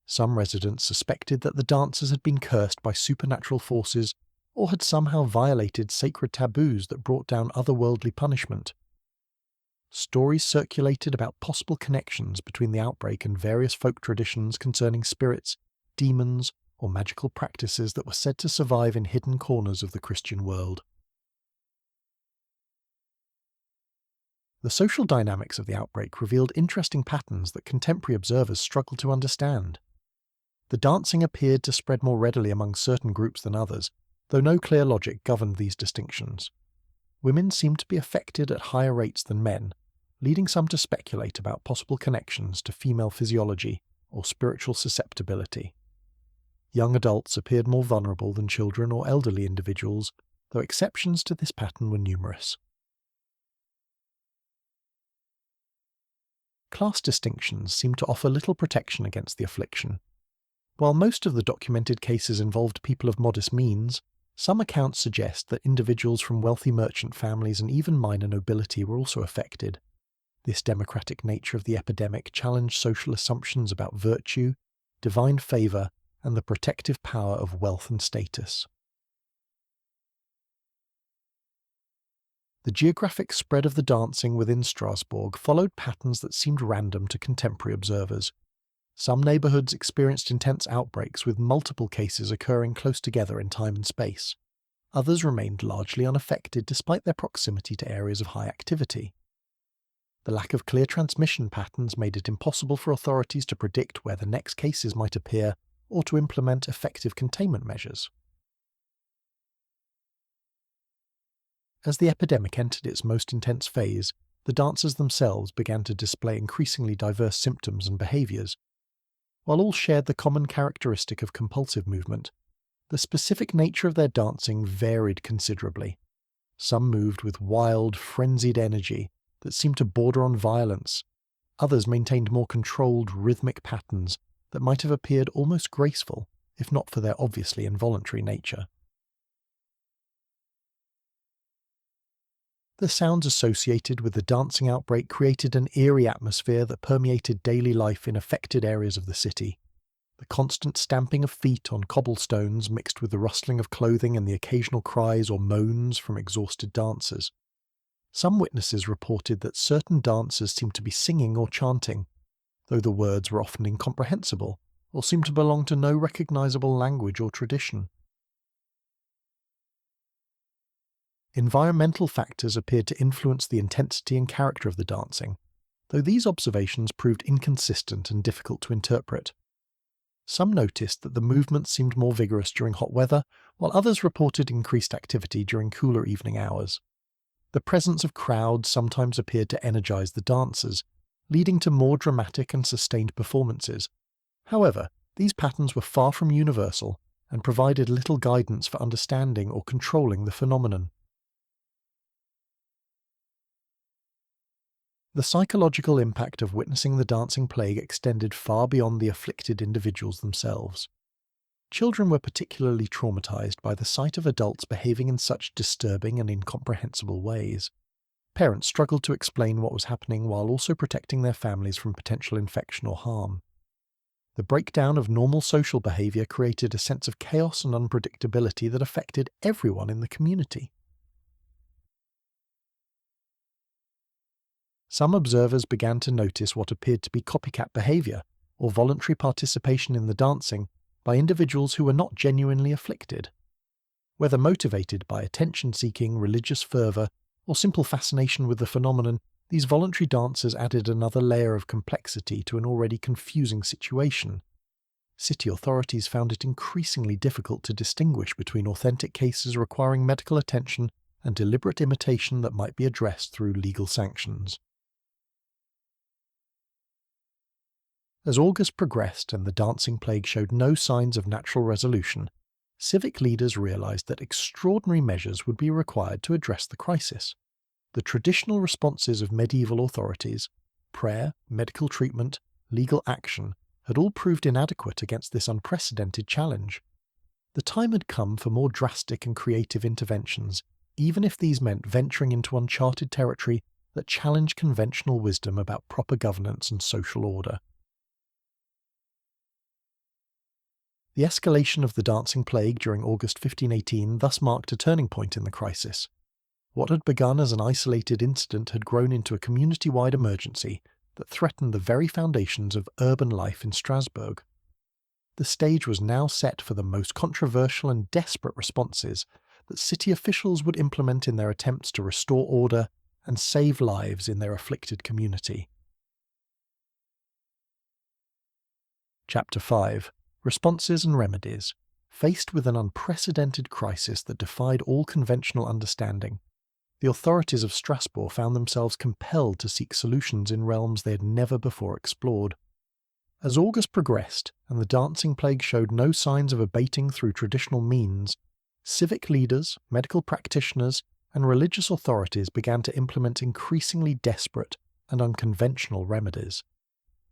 Some residents suspected that the dancers had been cursed by supernatural forces or had somehow violated sacred taboos that brought down otherworldly punishment. Stories circulated about possible connections between the outbreak and various folk traditions concerning spirits, demons, or magical practices that were said to survive in hidden corners of the Christian world. The social dynamics of the outbreak revealed interesting patterns that contemporary observers struggled to understand. The dancing appeared to spread more readily among certain groups than others, though no clear logic governed these distinctions. Women seemed to be affected at higher rates than men, leading some to speculate about possible connections to female physiology or spiritual susceptibility. Young adults appeared more vulnerable than children or elderly individuals, though exceptions to this pattern were numerous. Class distinctions seemed to offer little protection against the affliction. While most of the documented cases involved people of modest means, some accounts suggest that individuals from wealthy merchant families and even minor nobility were also affected. This democratic nature of the epidemic challenged social assumptions about virtue, divine favour, and the protective power of wealth and status. The geographic spread of the dancing within Strasbourg followed patterns that seemed random to contemporary observers. Some neighbourhoods experienced intense outbreaks with multiple cases occurring close together in time and space. Others remained largely unaffected despite their proximity to areas of high activity. The lack of clear transmission patterns made it impossible for authorities to predict where the next cases might appear or to implement effective containment measures. As the epidemic entered its most intense phase, the dancers themselves began to display increasingly diverse symptoms and behaviours. While all shared the common characteristic of compulsive movement, the specific nature of their dancing varied considerably. Some moved with wild, frenzied energy that seemed to border on violence. Others maintained more controlled, rhythmic patterns that might have appeared almost graceful, if not for their obviously involuntary nature. The sounds associated with the dancing outbreak created an eerie atmosphere that permeated daily life in affected areas of the city. The constant stamping of feet on cobblestones mixed with the rustling of clothing and the occasional cries or moans from exhausted dancers. Some witnesses reported that certain dancers seemed to be singing or chanting, though the words were often incomprehensible or seemed to belong to no recognizable language or tradition. Environmental factors appeared to influence the intensity and character of the dancing, though these observations proved inconsistent and difficult to interpret. Some noticed that the movement seemed more vigorous during hot weather, while others reported increased activity during cooler evening hours. The presence of crowds sometimes appeared to energize the dancers, leading to more dramatic and sustained performances. However, these patterns were far from universal and provided little guidance for understanding or controlling the phenomenon. The psychological impact of witnessing the dancing plague extended far beyond the afflicted individuals themselves. Children were particularly traumatized by the sight of adults behaving in such disturbing and incomprehensible ways. Parents struggled to explain what was happening while also protecting their families from potential infection or harm. The breakdown of normal social behavior created a sense of chaos and unpredictability that affected everyone in the community. Some observers began to notice what appeared to be copycat behavior or voluntary participation in the dancing by individuals who were not genuinely afflicted. Whether motivated by attention-seeking, religious fervour, or simple fascination with the phenomenon, these voluntary dancers added another layer of complexity to an already confusing situation. City authorities found it increasingly difficult to distinguish between authentic cases requiring medical attention and deliberate imitation that might be addressed through legal sanctions. As August progressed and the dancing plague showed no signs of natural resolution, civic leaders realized that extraordinary measures would be required to address the crisis. The traditional responses of medieval authorities, prayer, medical treatment, legal action, had all proved inadequate against this unprecedented challenge. The time had come for more drastic and creative interventions, even if these meant venturing into uncharted territory that challenged conventional wisdom about proper governance and social order. The escalation of the dancing plague during August 1518 thus marked a turning point in the crisis. What had begun as an isolated incident had grown into a community-wide emergency that threatened the very foundations of urban life in Strasbourg. The stage was now set for the most controversial and desperate responses that city officials would implement in their attempts to restore order and save lives in their afflicted community. Chapter 5. Responses and Remedies. Faced with an unprecedented crisis that defied all conventional understanding, the authorities of Strasbourg found themselves compelled to seek solutions in realms they had never before explored. As August progressed, and the dancing plague showed no signs of abating through traditional means, civic leaders, medical practitioners, and religious authorities began to implement increasingly desperate and unconventional remedies.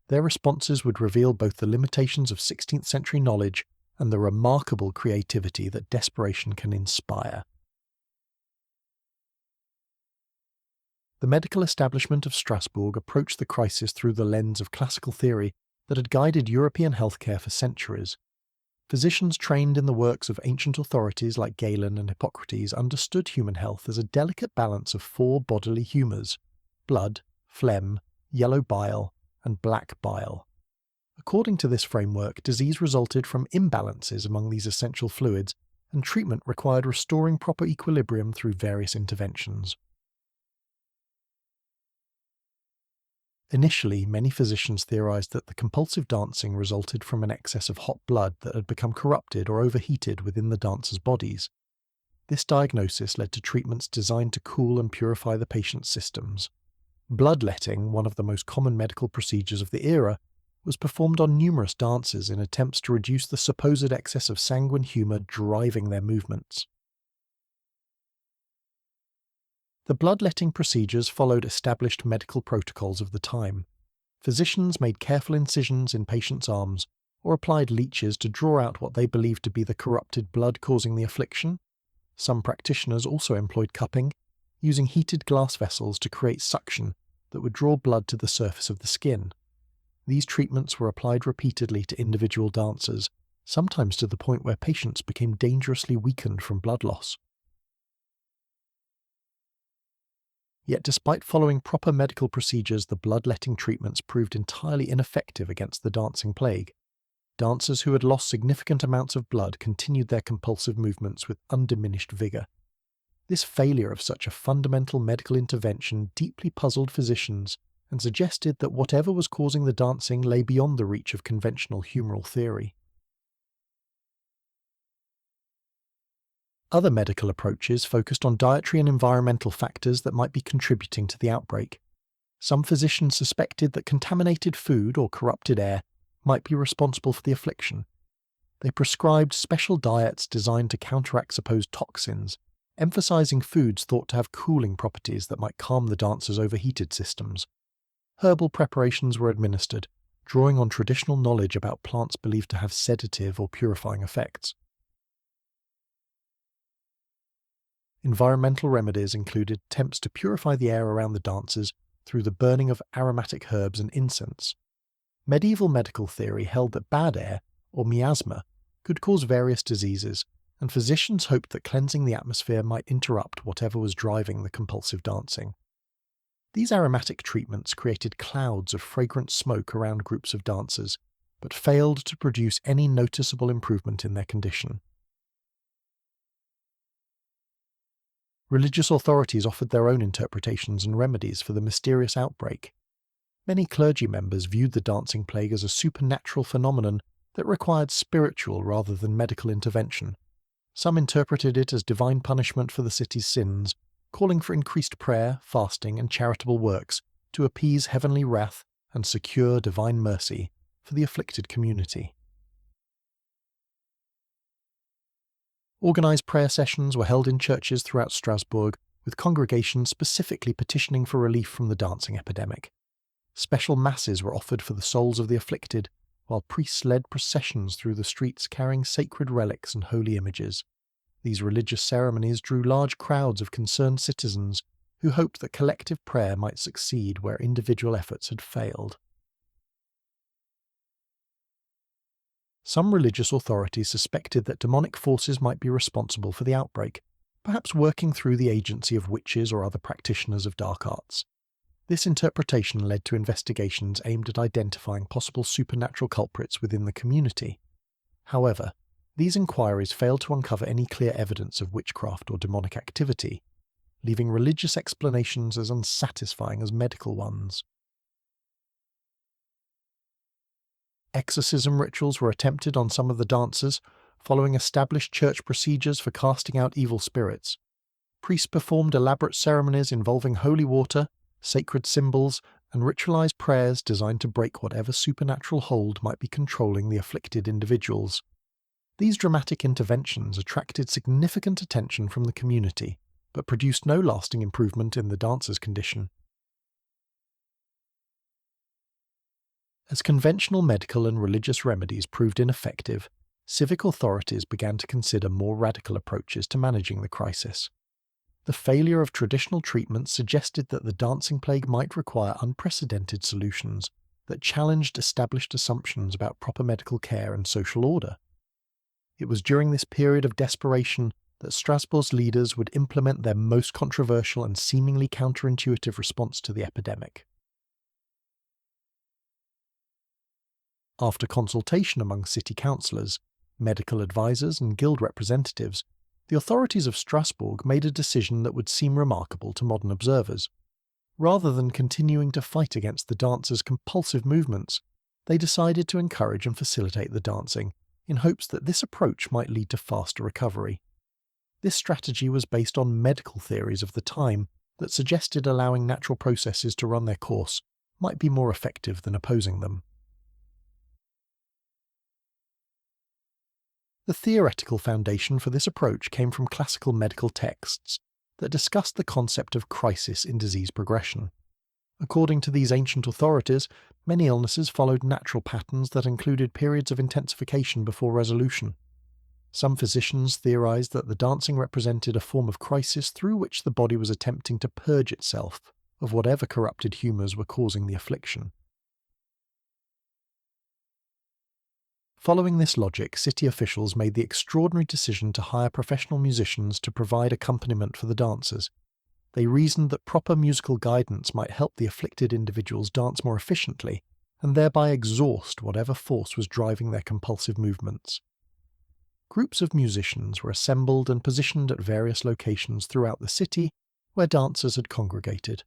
Their responses would reveal both the limitations of 16th century knowledge and the remarkable creativity that desperation can inspire. The medical establishment of Strasbourg approached the crisis through the lens of classical theory that had guided European healthcare for centuries. Physicians trained in the works of ancient authorities like Galen and Hippocrates understood human health as a delicate balance of four bodily humours: blood, phlegm, yellow bile, and black bile. According to this framework, disease resulted from imbalances among these essential fluids, and treatment required restoring proper equilibrium through various interventions. Initially, many physicians theorized that the compulsive dancing resulted from an excess of hot blood that had become corrupted or overheated within the dancers' bodies. This diagnosis led to treatments designed to cool and purify the patient's systems. Bloodletting, one of the most common medical procedures of the era, was performed on numerous dancers in attempts to reduce the supposed excess of sanguine humour driving their movements. The bloodletting procedures followed established medical protocols of the time. Physicians made careful incisions in patients' arms, or applied leeches to draw out what they believed to be the corrupted blood causing the affliction. Some practitioners also employed cupping, using heated glass vessels to create suction that would draw blood to the surface of the skin. These treatments were applied repeatedly to individual dancers, sometimes to the point where patients became dangerously weakened from blood loss. Yet despite following proper medical procedures, the bloodletting treatments proved entirely ineffective against the dancing plague. Dancers who had lost significant amounts of blood continued their compulsive movements with undiminished vigour. This failure of such a fundamental medical intervention deeply puzzled physicians and suggested that whatever was causing the dancing lay beyond the reach of conventional humoral theory. Other medical approaches focused on dietary and environmental factors that might be contributing to the outbreak. Some physicians suspected that contaminated food or corrupted air might be responsible for the affliction. They prescribed special diets designed to counteract supposed toxins, emphasizing foods thought to have cooling properties that might calm the dancers' overheated systems. Herbal preparations were administered, drawing on traditional knowledge about plants believed to have sedative or purifying effects. Environmental remedies included attempts to purify the air around the dancers through the burning of aromatic herbs and incense. Medieval medical theory held that bad air, or miasma, could cause various diseases, and physicians hoped that cleansing the atmosphere might interrupt whatever was driving the compulsive dancing. These aromatic treatments created clouds of fragrant smoke around groups of dancers, but failed to produce any noticeable improvement in their condition. Religious authorities offered their own interpretations and remedies for the mysterious outbreak. Many clergy members viewed the dancing plague as a supernatural phenomenon that required spiritual rather than medical intervention. Some interpreted it as divine punishment for the city's sins, calling for increased prayer, fasting, and charitable works to appease heavenly wrath and secure divine mercy for the afflicted community. Organised prayer sessions were held in churches throughout Strasbourg, with congregations specifically petitioning for relief from the dancing epidemic. Special masses were offered for the souls of the afflicted, while priests led processions through the streets carrying sacred relics and holy images. These religious ceremonies drew large crowds of concerned citizens who hoped that collective prayer might succeed where individual efforts had failed. Some religious authorities suspected that demonic forces might be responsible for the outbreak, perhaps working through the agency of witches or other practitioners of dark arts. This interpretation led to investigations aimed at identifying possible supernatural culprits within the community. However, these inquiries failed to uncover any clear evidence of witchcraft or demonic activity. leaving religious explanations as unsatisfying as medical ones. Exorcism rituals were attempted on some of the dancers, following established church procedures for casting out evil spirits. Priests performed elaborate ceremonies involving holy water, sacred symbols, and ritualized prayers designed to break whatever supernatural hold might be controlling the afflicted individuals. These dramatic interventions attracted significant attention from the community, but produced no lasting improvement in the dancers' condition. As conventional medical and religious remedies proved ineffective, civic authorities began to consider more radical approaches to managing the crisis. The failure of traditional treatments suggested that the dancing plague might require unprecedented solutions that challenged established assumptions about proper medical care and social order. It was during this period of desperation that Strasbourg's leaders would implement their most controversial and seemingly counterintuitive response to the epidemic. After consultation among city councillors, medical advisors and guild representatives, the authorities of Strasbourg made a decision that would seem remarkable to modern observers. Rather than continuing to fight against the dancers' compulsive movements, they decided to encourage and facilitate the dancing, in hopes that this approach might lead to faster recovery. This strategy was based on medical theories of the time that suggested allowing natural processes to run their course might be more effective than opposing them. The theoretical foundation for this approach came from classical medical texts that discussed the concept of crisis in disease progression. According to these ancient authorities, many illnesses followed natural patterns that included periods of intensification before resolution. Some physicians theorized that the dancing represented a form of crisis through which the body was attempting to purge itself of whatever corrupted humors were causing the affliction. Following this logic, city officials made the extraordinary decision to hire professional musicians to provide accompaniment for the dancers. They reasoned that proper musical guidance might help the afflicted individuals dance more efficiently, and thereby exhaust whatever force was driving their compulsive movements. Groups of musicians were assembled and positioned at various locations throughout the city where dancers had congregated.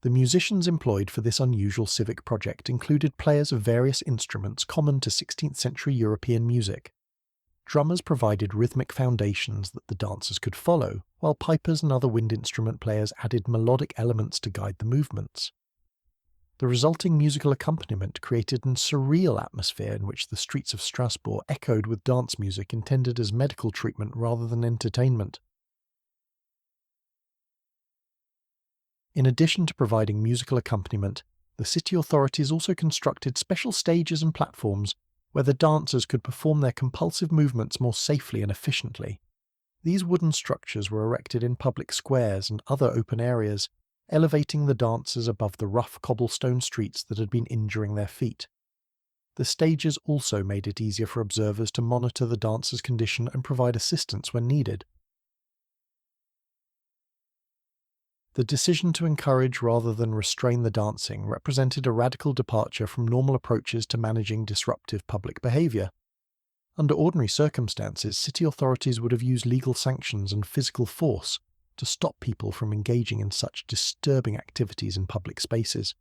The musicians employed for this unusual civic project included players of various instruments common to 16th century European music. Drummers provided rhythmic foundations that the dancers could follow, while pipers and other wind instrument players added melodic elements to guide the movements. The resulting musical accompaniment created an surreal atmosphere in which the streets of Strasbourg echoed with dance music intended as medical treatment rather than entertainment. In addition to providing musical accompaniment, the city authorities also constructed special stages and platforms where the dancers could perform their compulsive movements more safely and efficiently. These wooden structures were erected in public squares and other open areas, elevating the dancers above the rough cobblestone streets that had been injuring their feet. The stages also made it easier for observers to monitor the dancers' condition and provide assistance when needed. The decision to encourage rather than restrain the dancing represented a radical departure from normal approaches to managing disruptive public behavior. Under ordinary circumstances, city authorities would have used legal sanctions and physical force to stop people from engaging in such disturbing activities in public spaces.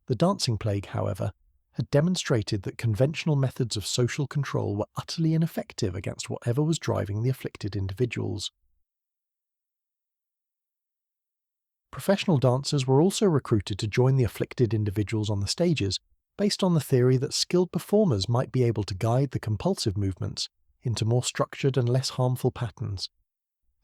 The dancing plague, however, had demonstrated that conventional methods of social control were utterly ineffective against whatever was driving the afflicted individuals. Professional dancers were also recruited to join the afflicted individuals on the stages, based on the theory that skilled performers might be able to guide the compulsive movements into more structured and less harmful patterns.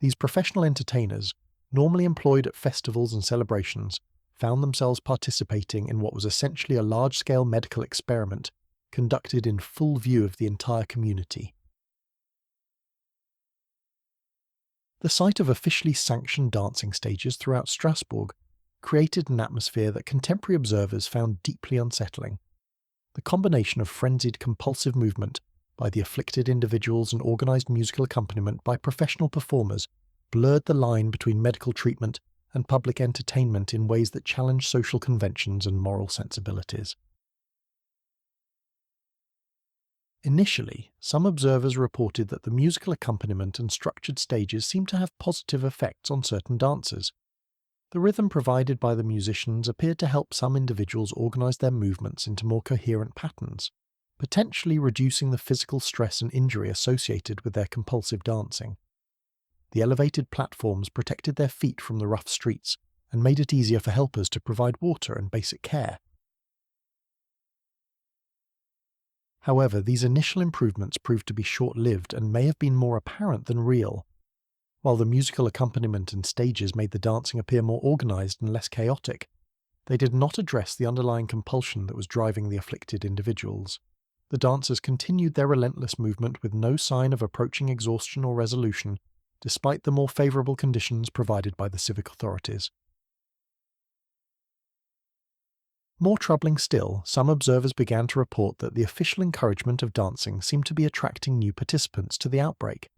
These professional entertainers, normally employed at festivals and celebrations, found themselves participating in what was essentially a large-scale medical experiment conducted in full view of the entire community. The sight of officially sanctioned dancing stages throughout Strasbourg created an atmosphere that contemporary observers found deeply unsettling. The combination of frenzied compulsive movement by the afflicted individuals and organised musical accompaniment by professional performers blurred the line between medical treatment and public entertainment in ways that challenged social conventions and moral sensibilities. Initially, some observers reported that the musical accompaniment and structured stages seemed to have positive effects on certain dancers. The rhythm provided by the musicians appeared to help some individuals organize their movements into more coherent patterns, potentially reducing the physical stress and injury associated with their compulsive dancing. The elevated platforms protected their feet from the rough streets and made it easier for helpers to provide water and basic care. However, these initial improvements proved to be short-lived and may have been more apparent than real. While the musical accompaniment and stages made the dancing appear more organized and less chaotic, they did not address the underlying compulsion that was driving the afflicted individuals. The dancers continued their relentless movement with no sign of approaching exhaustion or resolution, despite the more favorable conditions provided by the civic authorities. More troubling still, some observers began to report that the official encouragement of dancing seemed to be attracting new participants to the outbreak.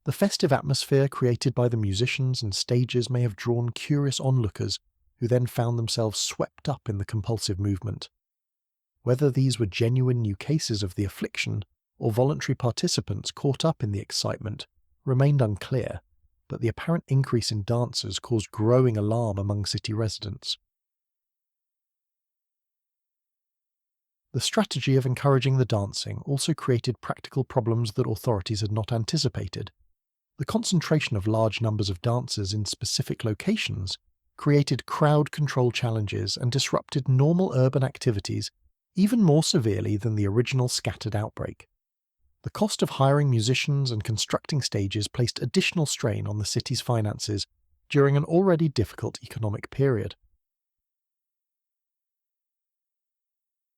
The festive atmosphere created by the musicians and stages may have drawn curious onlookers who then found themselves swept up in the compulsive movement. Whether these were genuine new cases of the affliction or voluntary participants caught up in the excitement remained unclear, but the apparent increase in dancers caused growing alarm among city residents. The strategy of encouraging the dancing also created practical problems that authorities had not anticipated. The concentration of large numbers of dancers in specific locations created crowd control challenges and disrupted normal urban activities even more severely than the original scattered outbreak. The cost of hiring musicians and constructing stages placed additional strain on the city's finances during an already difficult economic period.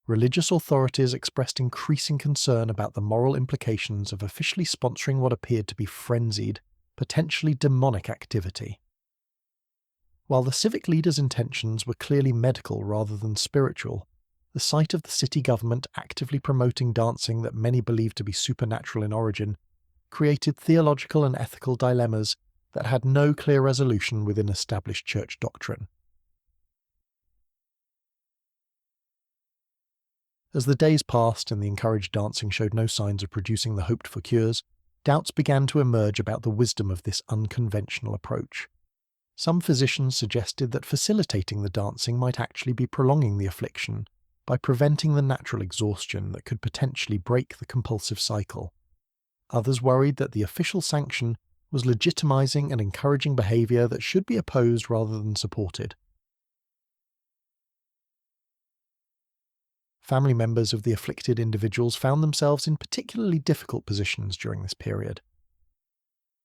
Religious authorities expressed increasing concern about the moral implications of officially sponsoring what appeared to be frenzied, potentially demonic activity. While the civic leaders' intentions were clearly medical rather than spiritual, the sight of the city government actively promoting dancing that many believed to be supernatural in origin created theological and ethical dilemmas that had no clear resolution within established church doctrine. As the days passed and the encouraged dancing showed no signs of producing the hoped-for cures, doubts began to emerge about the wisdom of this unconventional approach. Some physicians suggested that facilitating the dancing might actually be prolonging the affliction by preventing the natural exhaustion that could potentially break the compulsive cycle. Others worried that the official sanction was legitimizing and encouraging behavior that should be opposed rather than supported. Family members of the afflicted individuals found themselves in particularly difficult positions during this period.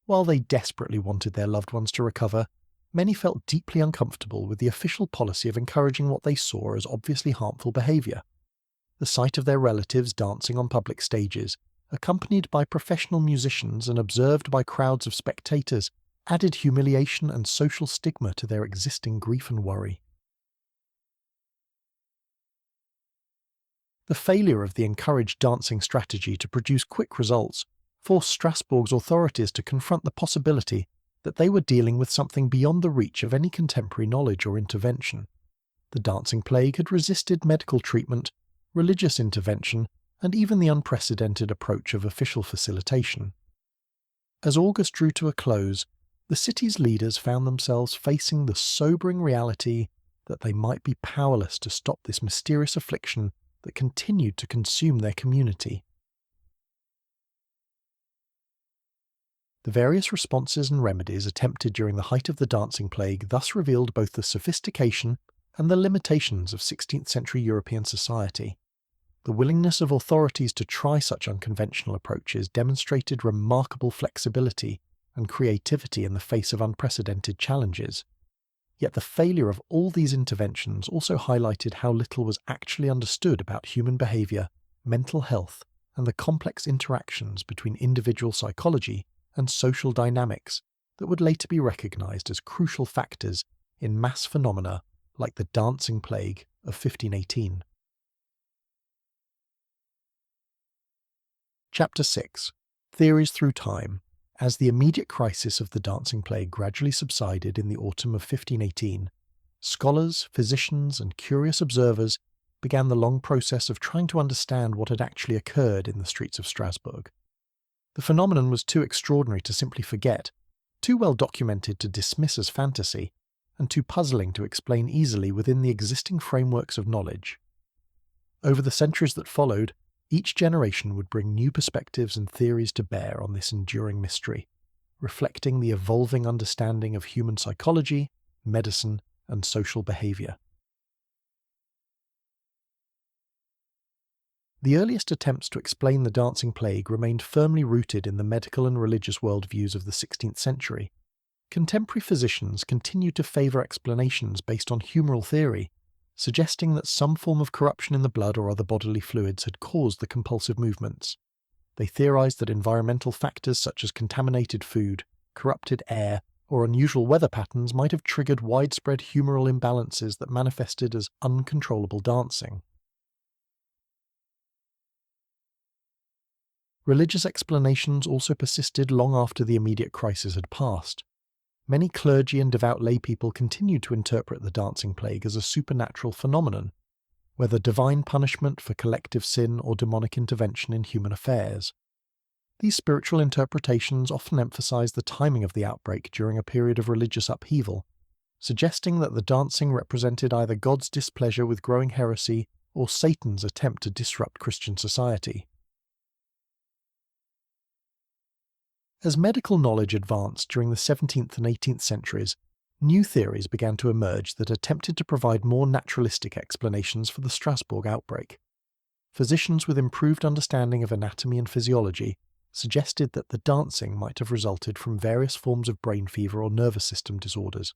While they desperately wanted their loved ones to recover, many felt deeply uncomfortable with the official policy of encouraging what they saw as obviously harmful behavior. The sight of their relatives dancing on public stages, accompanied by professional musicians and observed by crowds of spectators, added humiliation and social stigma to their existing grief and worry. The failure of the encouraged dancing strategy to produce quick results forced Strasbourg's authorities to confront the possibility that they were dealing with something beyond the reach of any contemporary knowledge or intervention. The dancing plague had resisted medical treatment, religious intervention, and even the unprecedented approach of official facilitation. As August drew to a close, the city's leaders found themselves facing the sobering reality that they might be powerless to stop this mysterious affliction that continued to consume their community. The various responses and remedies attempted during the height of the dancing plague thus revealed both the sophistication and the limitations of 16th century European society. The willingness of authorities to try such unconventional approaches demonstrated remarkable flexibility and creativity in the face of unprecedented challenges. Yet the failure of all these interventions also highlighted how little was actually understood about human behavior, mental health, and the complex interactions between individual psychology and social dynamics that would later be recognized as crucial factors in mass phenomena like the dancing plague of 1518. Chapter 6. Theories Through Time. As the immediate crisis of the dancing plague gradually subsided in the autumn of 1518, scholars, physicians, and curious observers began the long process of trying to understand what had actually occurred in the streets of Strasbourg. The phenomenon was too extraordinary to simply forget, too well documented to dismiss as fantasy, and too puzzling to explain easily within the existing frameworks of knowledge. Over the centuries that followed, each generation would bring new perspectives and theories to bear on this enduring mystery, reflecting the evolving understanding of human psychology, medicine, and social behaviour. The earliest attempts to explain the dancing plague remained firmly rooted in the medical and religious worldviews of the 16th century. Contemporary physicians continued to favour explanations based on humoral theory, suggesting that some form of corruption in the blood or other bodily fluids had caused the compulsive movements. They theorised that environmental factors such as contaminated food, corrupted air, or unusual weather patterns might have triggered widespread humoral imbalances that manifested as uncontrollable dancing. Religious explanations also persisted long after the immediate crisis had passed. Many clergy and devout laypeople continued to interpret the dancing plague as a supernatural phenomenon, whether divine punishment for collective sin or demonic intervention in human affairs. These spiritual interpretations often emphasize the timing of the outbreak during a period of religious upheaval, suggesting that the dancing represented either God's displeasure with growing heresy or Satan's attempt to disrupt Christian society. As medical knowledge advanced during the 17th and 18th centuries, new theories began to emerge that attempted to provide more naturalistic explanations for the Strasbourg outbreak. Physicians with improved understanding of anatomy and physiology suggested that the dancing might have resulted from various forms of brain fever or nervous system disorders.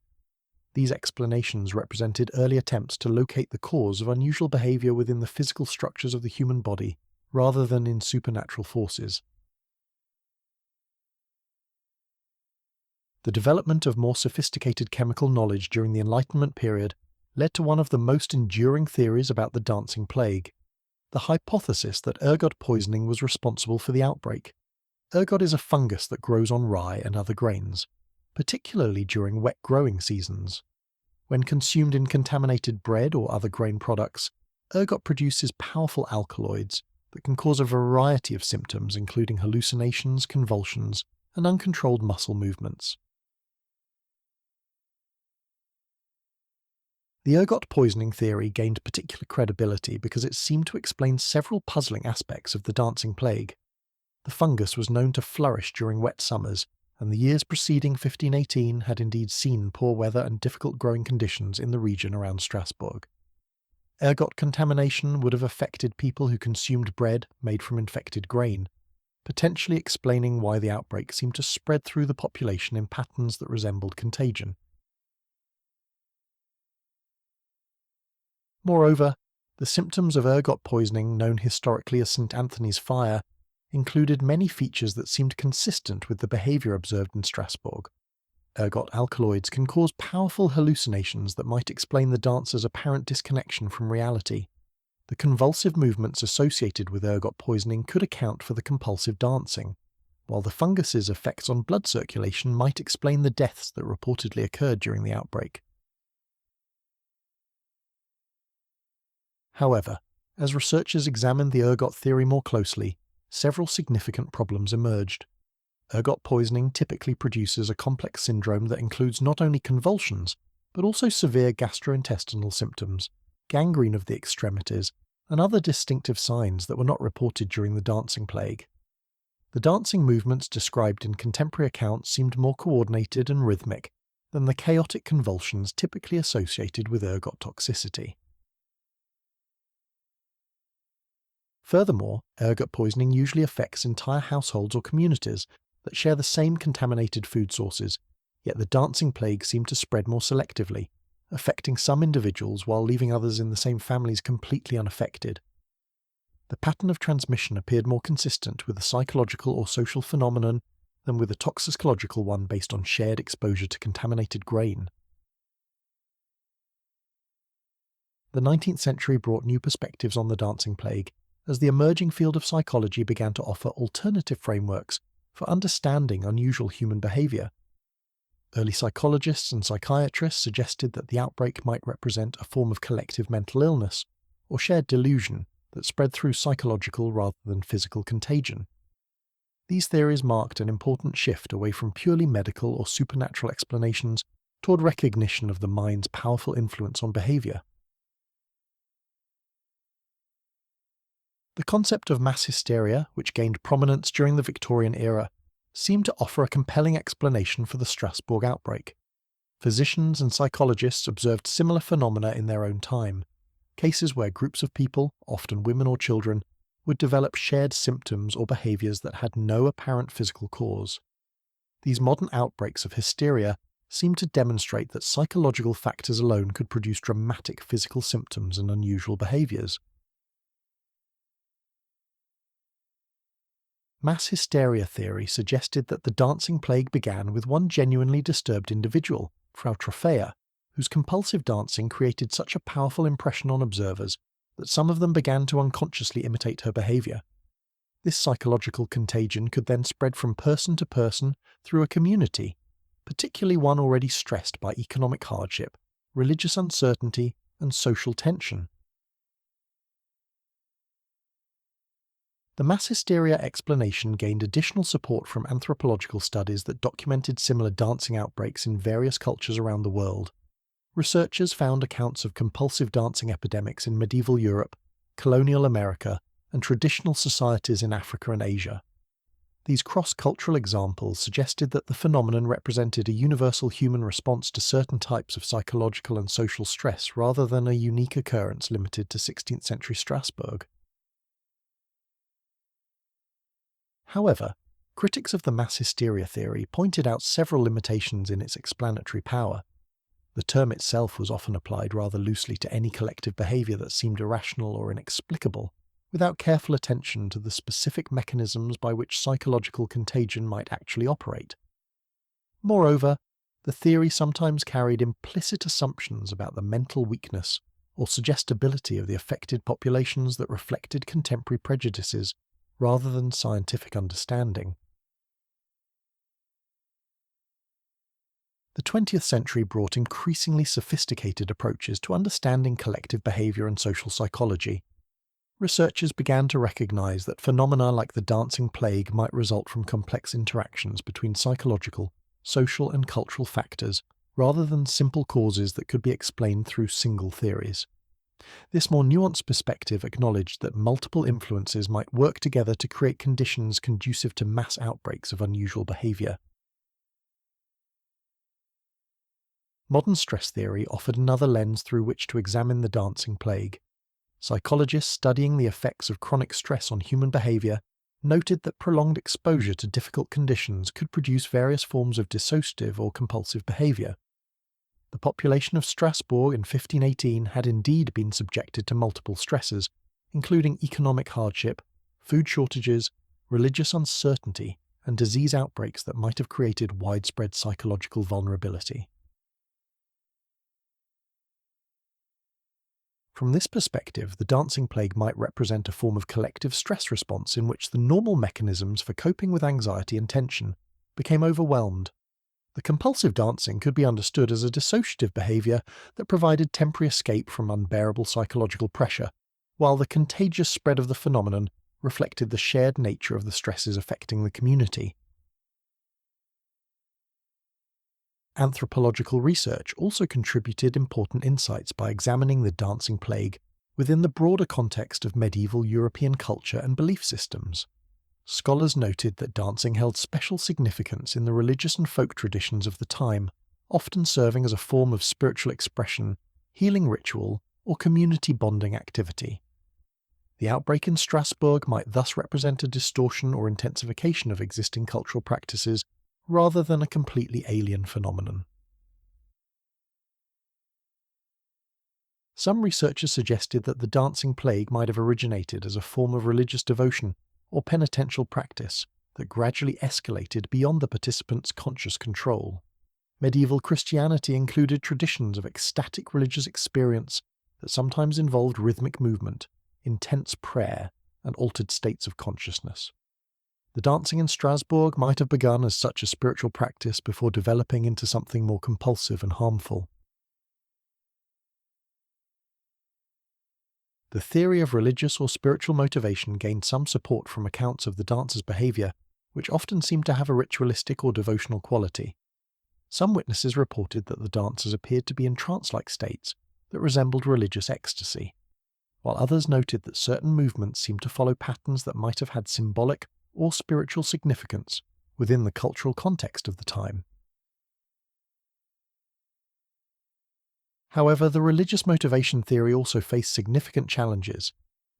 These explanations represented early attempts to locate the cause of unusual behaviour within the physical structures of the human body, rather than in supernatural forces. The development of more sophisticated chemical knowledge during the Enlightenment period led to one of the most enduring theories about the dancing plague, the hypothesis that ergot poisoning was responsible for the outbreak. Ergot is a fungus that grows on rye and other grains, particularly during wet growing seasons. When consumed in contaminated bread or other grain products, ergot produces powerful alkaloids that can cause a variety of symptoms including hallucinations, convulsions, and uncontrolled muscle movements. The ergot poisoning theory gained particular credibility because it seemed to explain several puzzling aspects of the dancing plague. The fungus was known to flourish during wet summers, and the years preceding 1518 had indeed seen poor weather and difficult growing conditions in the region around Strasbourg. Ergot contamination would have affected people who consumed bread made from infected grain, potentially explaining why the outbreak seemed to spread through the population in patterns that resembled contagion. Moreover, the symptoms of ergot poisoning, known historically as St. Anthony's fire, included many features that seemed consistent with the behaviour observed in Strasbourg. Ergot alkaloids can cause powerful hallucinations that might explain the dancer's apparent disconnection from reality. The convulsive movements associated with ergot poisoning could account for the compulsive dancing, while the fungus's effects on blood circulation might explain the deaths that reportedly occurred during the outbreak. However, as researchers examined the ergot theory more closely, several significant problems emerged. Ergot poisoning typically produces a complex syndrome that includes not only convulsions, but also severe gastrointestinal symptoms, gangrene of the extremities, and other distinctive signs that were not reported during the dancing plague. The dancing movements described in contemporary accounts seemed more coordinated and rhythmic than the chaotic convulsions typically associated with ergot toxicity. Furthermore, ergot poisoning usually affects entire households or communities that share the same contaminated food sources, yet the dancing plague seemed to spread more selectively, affecting some individuals while leaving others in the same families completely unaffected. The pattern of transmission appeared more consistent with a psychological or social phenomenon than with a toxicological one based on shared exposure to contaminated grain. The 19th century brought new perspectives on the dancing plague, as the emerging field of psychology began to offer alternative frameworks for understanding unusual human behaviour. Early psychologists and psychiatrists suggested that the outbreak might represent a form of collective mental illness, or shared delusion that spread through psychological rather than physical contagion. These theories marked an important shift away from purely medical or supernatural explanations toward recognition of the mind's powerful influence on behavior. The concept of mass hysteria, which gained prominence during the Victorian era, seemed to offer a compelling explanation for the Strasbourg outbreak. Physicians and psychologists observed similar phenomena in their own time, cases where groups of people, often women or children, would develop shared symptoms or behaviors that had no apparent physical cause. These modern outbreaks of hysteria seem to demonstrate that psychological factors alone could produce dramatic physical symptoms and unusual behaviors. Mass hysteria theory suggested that the dancing plague began with one genuinely disturbed individual, Frau Troffea, whose compulsive dancing created such a powerful impression on observers that some of them began to unconsciously imitate her behavior. This psychological contagion could then spread from person to person through a community, particularly one already stressed by economic hardship, religious uncertainty, and social tension. The mass hysteria explanation gained additional support from anthropological studies that documented similar dancing outbreaks in various cultures around the world. Researchers found accounts of compulsive dancing epidemics in medieval Europe, colonial America, and traditional societies in Africa and Asia. These cross-cultural examples suggested that the phenomenon represented a universal human response to certain types of psychological and social stress rather than a unique occurrence limited to 16th century Strasbourg. However, critics of the mass hysteria theory pointed out several limitations in its explanatory power. The term itself was often applied rather loosely to any collective behavior that seemed irrational or inexplicable, without careful attention to the specific mechanisms by which psychological contagion might actually operate. Moreover, the theory sometimes carried implicit assumptions about the mental weakness or suggestibility of the affected populations that reflected contemporary prejudices rather than scientific understanding. The 20th century brought increasingly sophisticated approaches to understanding collective behavior and social psychology. Researchers began to recognize that phenomena like the dancing plague might result from complex interactions between psychological, social, and cultural factors, rather than simple causes that could be explained through single theories. This more nuanced perspective acknowledged that multiple influences might work together to create conditions conducive to mass outbreaks of unusual behavior. Modern stress theory offered another lens through which to examine the dancing plague. Psychologists studying the effects of chronic stress on human behavior noted that prolonged exposure to difficult conditions could produce various forms of dissociative or compulsive behavior. The population of Strasbourg in 1518 had indeed been subjected to multiple stresses, including economic hardship, food shortages, religious uncertainty, and disease outbreaks that might have created widespread psychological vulnerability. From this perspective, the dancing plague might represent a form of collective stress response in which the normal mechanisms for coping with anxiety and tension became overwhelmed. The compulsive dancing could be understood as a dissociative behavior that provided temporary escape from unbearable psychological pressure, while the contagious spread of the phenomenon reflected the shared nature of the stresses affecting the community. Anthropological research also contributed important insights by examining the dancing plague within the broader context of medieval European culture and belief systems. Scholars noted that dancing held special significance in the religious and folk traditions of the time, often serving as a form of spiritual expression, healing ritual, or community bonding activity. The outbreak in Strasbourg might thus represent a distortion or intensification of existing cultural practices rather than a completely alien phenomenon. Some researchers suggested that the dancing plague might have originated as a form of religious devotion or penitential practice that gradually escalated beyond the participants' conscious control. Medieval Christianity included traditions of ecstatic religious experience that sometimes involved rhythmic movement, intense prayer, and altered states of consciousness. The dancing in Strasbourg might have begun as such a spiritual practice before developing into something more compulsive and harmful. The theory of religious or spiritual motivation gained some support from accounts of the dancers' behaviour, which often seemed to have a ritualistic or devotional quality. Some witnesses reported that the dancers appeared to be in trance-like states that resembled religious ecstasy, while others noted that certain movements seemed to follow patterns that might have had symbolic or spiritual significance within the cultural context of the time. However, the religious motivation theory also faced significant challenges.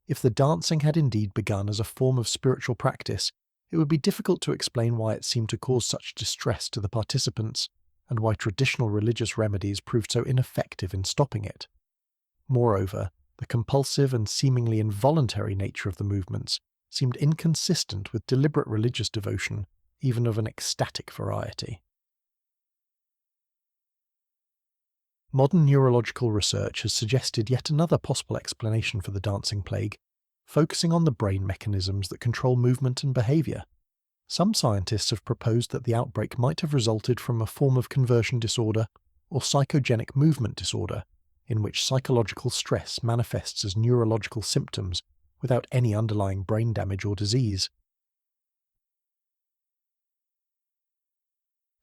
If the dancing had indeed begun as a form of spiritual practice, it would be difficult to explain why it seemed to cause such distress to the participants, and why traditional religious remedies proved so ineffective in stopping it. Moreover, the compulsive and seemingly involuntary nature of the movements seemed inconsistent with deliberate religious devotion, even of an ecstatic variety. Modern neurological research has suggested yet another possible explanation for the dancing plague, focusing on the brain mechanisms that control movement and behaviour. Some scientists have proposed that the outbreak might have resulted from a form of conversion disorder or psychogenic movement disorder, in which psychological stress manifests as neurological symptoms without any underlying brain damage or disease.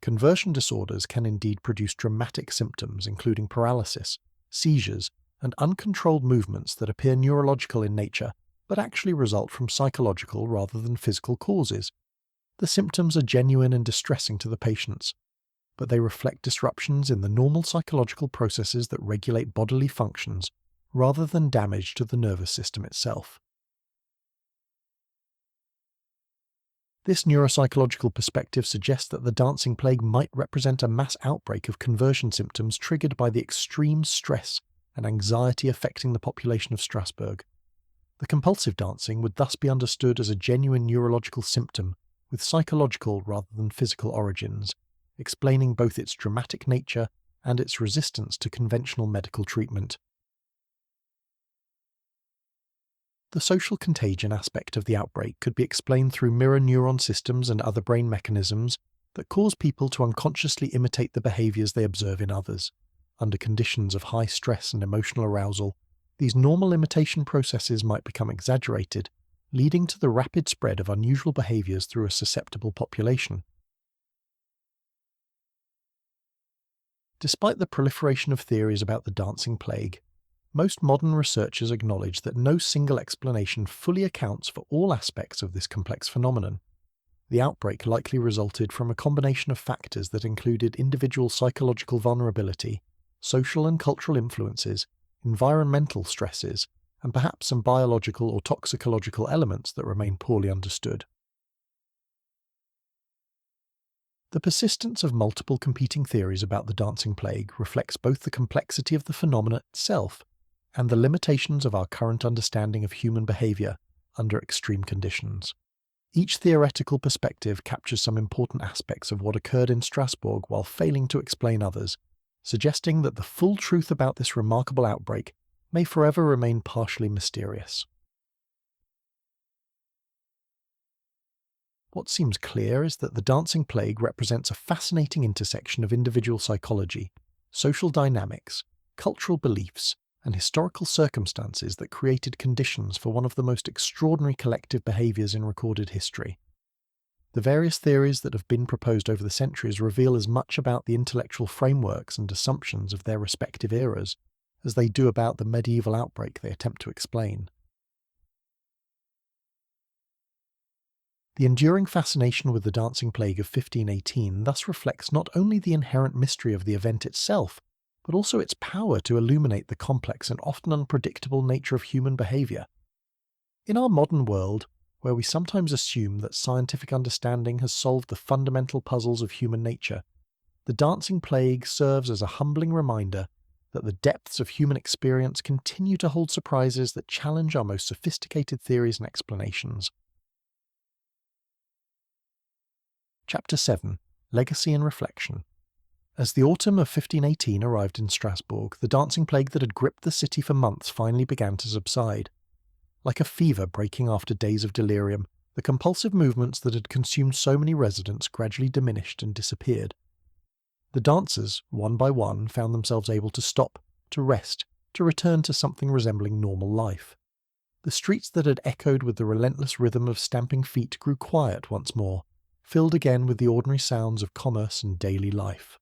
Conversion disorders can indeed produce dramatic symptoms including paralysis, seizures, and uncontrolled movements that appear neurological in nature but actually result from psychological rather than physical causes. The symptoms are genuine and distressing to the patients, but they reflect disruptions in the normal psychological processes that regulate bodily functions rather than damage to the nervous system itself. This neuropsychological perspective suggests that the dancing plague might represent a mass outbreak of conversion symptoms triggered by the extreme stress and anxiety affecting the population of Strasbourg. The compulsive dancing would thus be understood as a genuine neurological symptom with psychological rather than physical origins, explaining both its dramatic nature and its resistance to conventional medical treatment. The social contagion aspect of the outbreak could be explained through mirror neuron systems and other brain mechanisms that cause people to unconsciously imitate the behaviours they observe in others. Under conditions of high stress and emotional arousal, these normal imitation processes might become exaggerated, leading to the rapid spread of unusual behaviours through a susceptible population. Despite the proliferation of theories about the dancing plague, most modern researchers acknowledge that no single explanation fully accounts for all aspects of this complex phenomenon. The outbreak likely resulted from a combination of factors that included individual psychological vulnerability, social and cultural influences, environmental stresses, and perhaps some biological or toxicological elements that remain poorly understood. The persistence of multiple competing theories about the dancing plague reflects both the complexity of the phenomena itself and the limitations of our current understanding of human behaviour under extreme conditions. Each theoretical perspective captures some important aspects of what occurred in Strasbourg while failing to explain others, suggesting that the full truth about this remarkable outbreak may forever remain partially mysterious. What seems clear is that the dancing plague represents a fascinating intersection of individual psychology, social dynamics, cultural beliefs, and historical circumstances that created conditions for one of the most extraordinary collective behaviours in recorded history. The various theories that have been proposed over the centuries reveal as much about the intellectual frameworks and assumptions of their respective eras as they do about the medieval outbreak they attempt to explain. The enduring fascination with the dancing plague of 1518 thus reflects not only the inherent mystery of the event itself, but also its power to illuminate the complex and often unpredictable nature of human behaviour. In our modern world, where we sometimes assume that scientific understanding has solved the fundamental puzzles of human nature, the dancing plague serves as a humbling reminder that the depths of human experience continue to hold surprises that challenge our most sophisticated theories and explanations. Chapter 7. Legacy and Reflection. As the autumn of 1518 arrived in Strasbourg, the dancing plague that had gripped the city for months finally began to subside. Like a fever breaking after days of delirium, the compulsive movements that had consumed so many residents gradually diminished and disappeared. The dancers, one by one, found themselves able to stop, to rest, to return to something resembling normal life. The streets that had echoed with the relentless rhythm of stamping feet grew quiet once more, filled again with the ordinary sounds of commerce and daily life.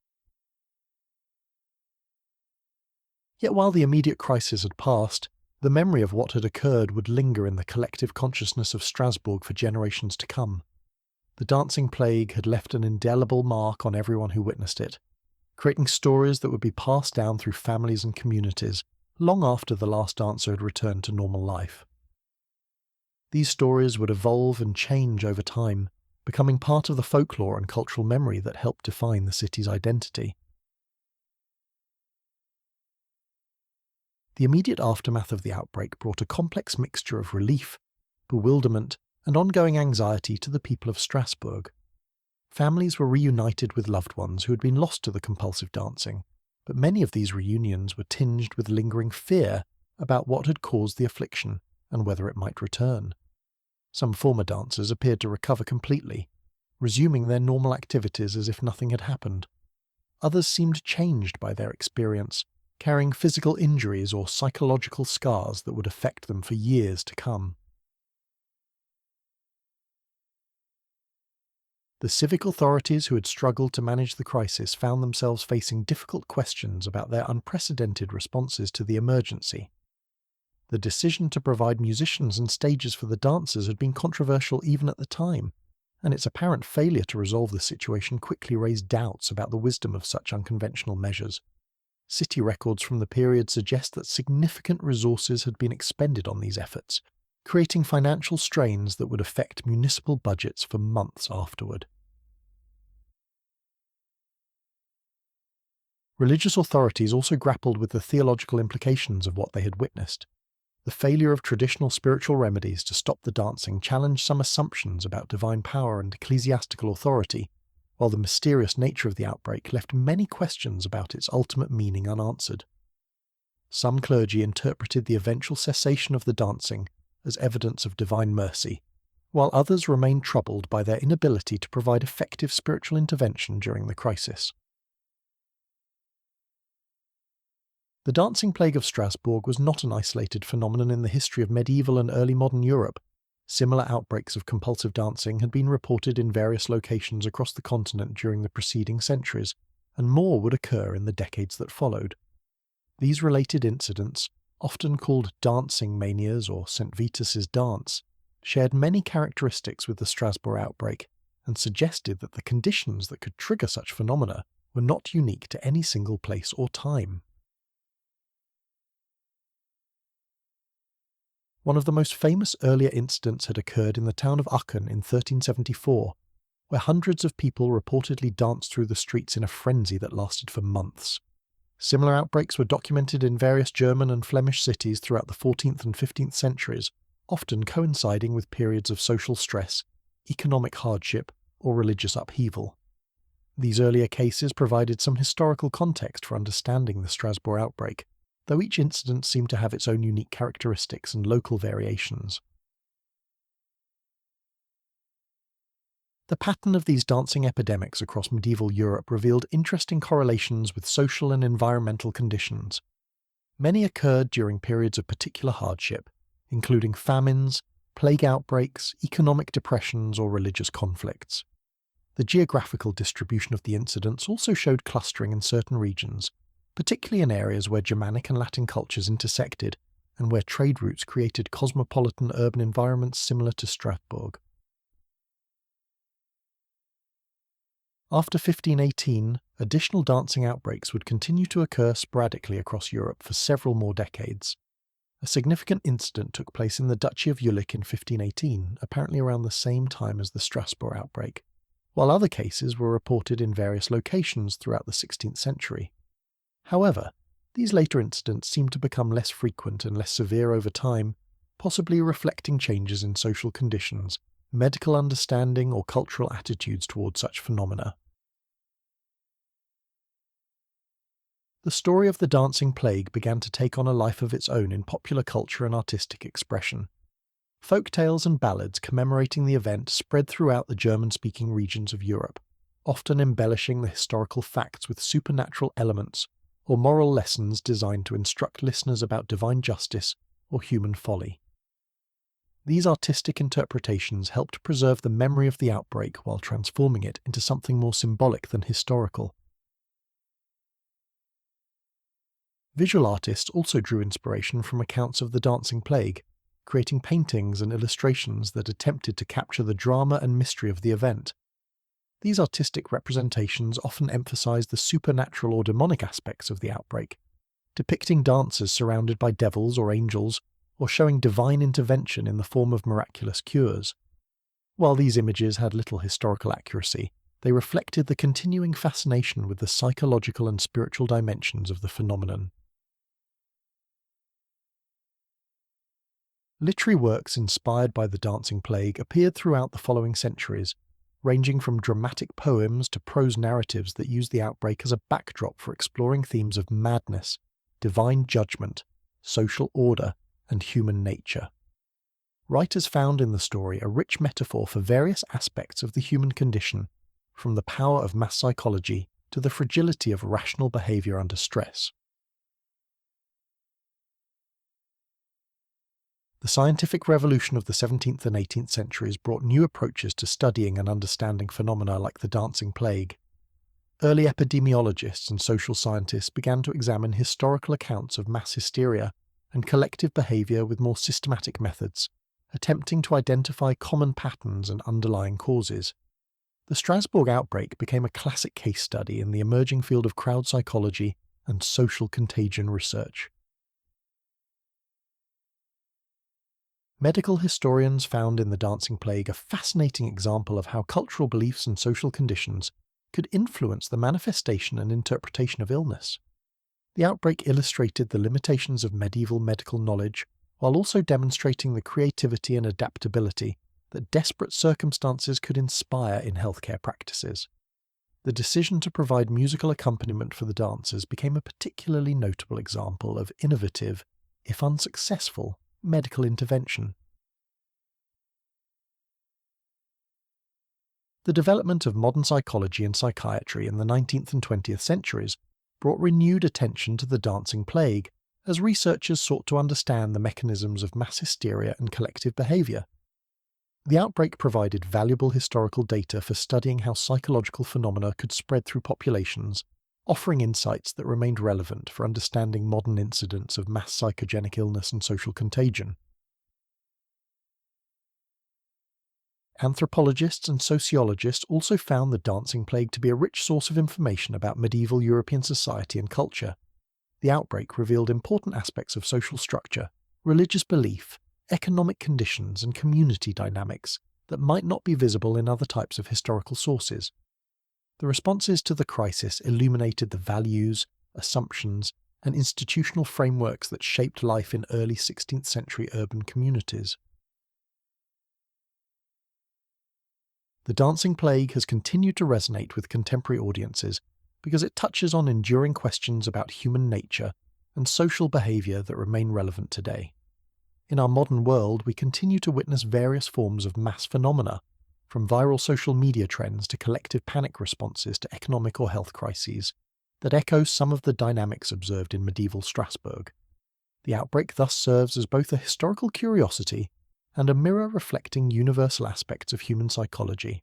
Yet while the immediate crisis had passed, the memory of what had occurred would linger in the collective consciousness of Strasbourg for generations to come. The dancing plague had left an indelible mark on everyone who witnessed it, creating stories that would be passed down through families and communities long after the last dancer had returned to normal life. These stories would evolve and change over time, becoming part of the folklore and cultural memory that helped define the city's identity. The immediate aftermath of the outbreak brought a complex mixture of relief, bewilderment, and ongoing anxiety to the people of Strasbourg. Families were reunited with loved ones who had been lost to the compulsive dancing, but many of these reunions were tinged with lingering fear about what had caused the affliction and whether it might return. Some former dancers appeared to recover completely, resuming their normal activities as if nothing had happened. Others seemed changed by their experience, carrying physical injuries or psychological scars that would affect them for years to come. The civic authorities who had struggled to manage the crisis found themselves facing difficult questions about their unprecedented responses to the emergency. The decision to provide musicians and stages for the dancers had been controversial even at the time, and its apparent failure to resolve the situation quickly raised doubts about the wisdom of such unconventional measures. City records from the period suggest that significant resources had been expended on these efforts, creating financial strains that would affect municipal budgets for months afterward. Religious authorities also grappled with the theological implications of what they had witnessed. The failure of traditional spiritual remedies to stop the dancing challenged some assumptions about divine power and ecclesiastical authority, while the mysterious nature of the outbreak left many questions about its ultimate meaning unanswered. Some clergy interpreted the eventual cessation of the dancing as evidence of divine mercy, while others remained troubled by their inability to provide effective spiritual intervention during the crisis. The dancing plague of Strasbourg was not an isolated phenomenon in the history of medieval and early modern Europe. Similar outbreaks of compulsive dancing had been reported in various locations across the continent during the preceding centuries, and more would occur in the decades that followed. These related incidents, often called dancing manias or St. Vitus's dance, shared many characteristics with the Strasbourg outbreak and suggested that the conditions that could trigger such phenomena were not unique to any single place or time. One of the most famous earlier incidents had occurred in the town of Aachen in 1374, where hundreds of people reportedly danced through the streets in a frenzy that lasted for months. Similar outbreaks were documented in various German and Flemish cities throughout the 14th and 15th centuries, often coinciding with periods of social stress, economic hardship, or religious upheaval. These earlier cases provided some historical context for understanding the Strasbourg outbreak, though each incident seemed to have its own unique characteristics and local variations. The pattern of these dancing epidemics across medieval Europe revealed interesting correlations with social and environmental conditions. Many occurred during periods of particular hardship, including famines, plague outbreaks, economic depressions, or religious conflicts. The geographical distribution of the incidents also showed clustering in certain regions, particularly in areas where Germanic and Latin cultures intersected and where trade routes created cosmopolitan urban environments similar to Strasbourg. After 1518, additional dancing outbreaks would continue to occur sporadically across Europe for several more decades. A significant incident took place in the Duchy of Jülich in 1518, apparently around the same time as the Strasbourg outbreak, while other cases were reported in various locations throughout the 16th century. However, these later incidents seemed to become less frequent and less severe over time, possibly reflecting changes in social conditions, medical understanding, or cultural attitudes toward such phenomena. The story of the dancing plague began to take on a life of its own in popular culture and artistic expression. Folk tales and ballads commemorating the event spread throughout the German-speaking regions of Europe, often embellishing the historical facts with supernatural elements or moral lessons designed to instruct listeners about divine justice or human folly. These artistic interpretations helped preserve the memory of the outbreak while transforming it into something more symbolic than historical. Visual artists also drew inspiration from accounts of the Dancing Plague, creating paintings and illustrations that attempted to capture the drama and mystery of the event. These artistic representations often emphasize the supernatural or demonic aspects of the outbreak, depicting dancers surrounded by devils or angels, or showing divine intervention in the form of miraculous cures. While these images had little historical accuracy, they reflected the continuing fascination with the psychological and spiritual dimensions of the phenomenon. Literary works inspired by the Dancing Plague appeared throughout the following centuries, ranging from dramatic poems to prose narratives that used the outbreak as a backdrop for exploring themes of madness, divine judgment, social order, and human nature. Writers found in the story a rich metaphor for various aspects of the human condition, from the power of mass psychology to the fragility of rational behavior under stress. The scientific revolution of the 17th and 18th centuries brought new approaches to studying and understanding phenomena like the Dancing Plague. Early epidemiologists and social scientists began to examine historical accounts of mass hysteria and collective behavior with more systematic methods, attempting to identify common patterns and underlying causes. The Strasbourg outbreak became a classic case study in the emerging field of crowd psychology and social contagion research. Medical historians found in the Dancing Plague a fascinating example of how cultural beliefs and social conditions could influence the manifestation and interpretation of illness. The outbreak illustrated the limitations of medieval medical knowledge, while also demonstrating the creativity and adaptability that desperate circumstances could inspire in healthcare practices. The decision to provide musical accompaniment for the dancers became a particularly notable example of innovative, if unsuccessful, medical intervention. The development of modern psychology and psychiatry in the 19th and 20th centuries brought renewed attention to the Dancing Plague as researchers sought to understand the mechanisms of mass hysteria and collective behavior. The outbreak provided valuable historical data for studying how psychological phenomena could spread through populations, offering insights that remained relevant for understanding modern incidents of mass psychogenic illness and social contagion. Anthropologists and sociologists also found the Dancing Plague to be a rich source of information about medieval European society and culture. The outbreak revealed important aspects of social structure, religious belief, economic conditions, and community dynamics that might not be visible in other types of historical sources. The responses to the crisis illuminated the values, assumptions, and institutional frameworks that shaped life in early 16th century urban communities. The Dancing Plague has continued to resonate with contemporary audiences because it touches on enduring questions about human nature and social behavior that remain relevant today. In our modern world, we continue to witness various forms of mass phenomena, from viral social media trends to collective panic responses to economic or health crises, that echo some of the dynamics observed in medieval Strasbourg. The outbreak thus serves as both a historical curiosity and a mirror reflecting universal aspects of human psychology.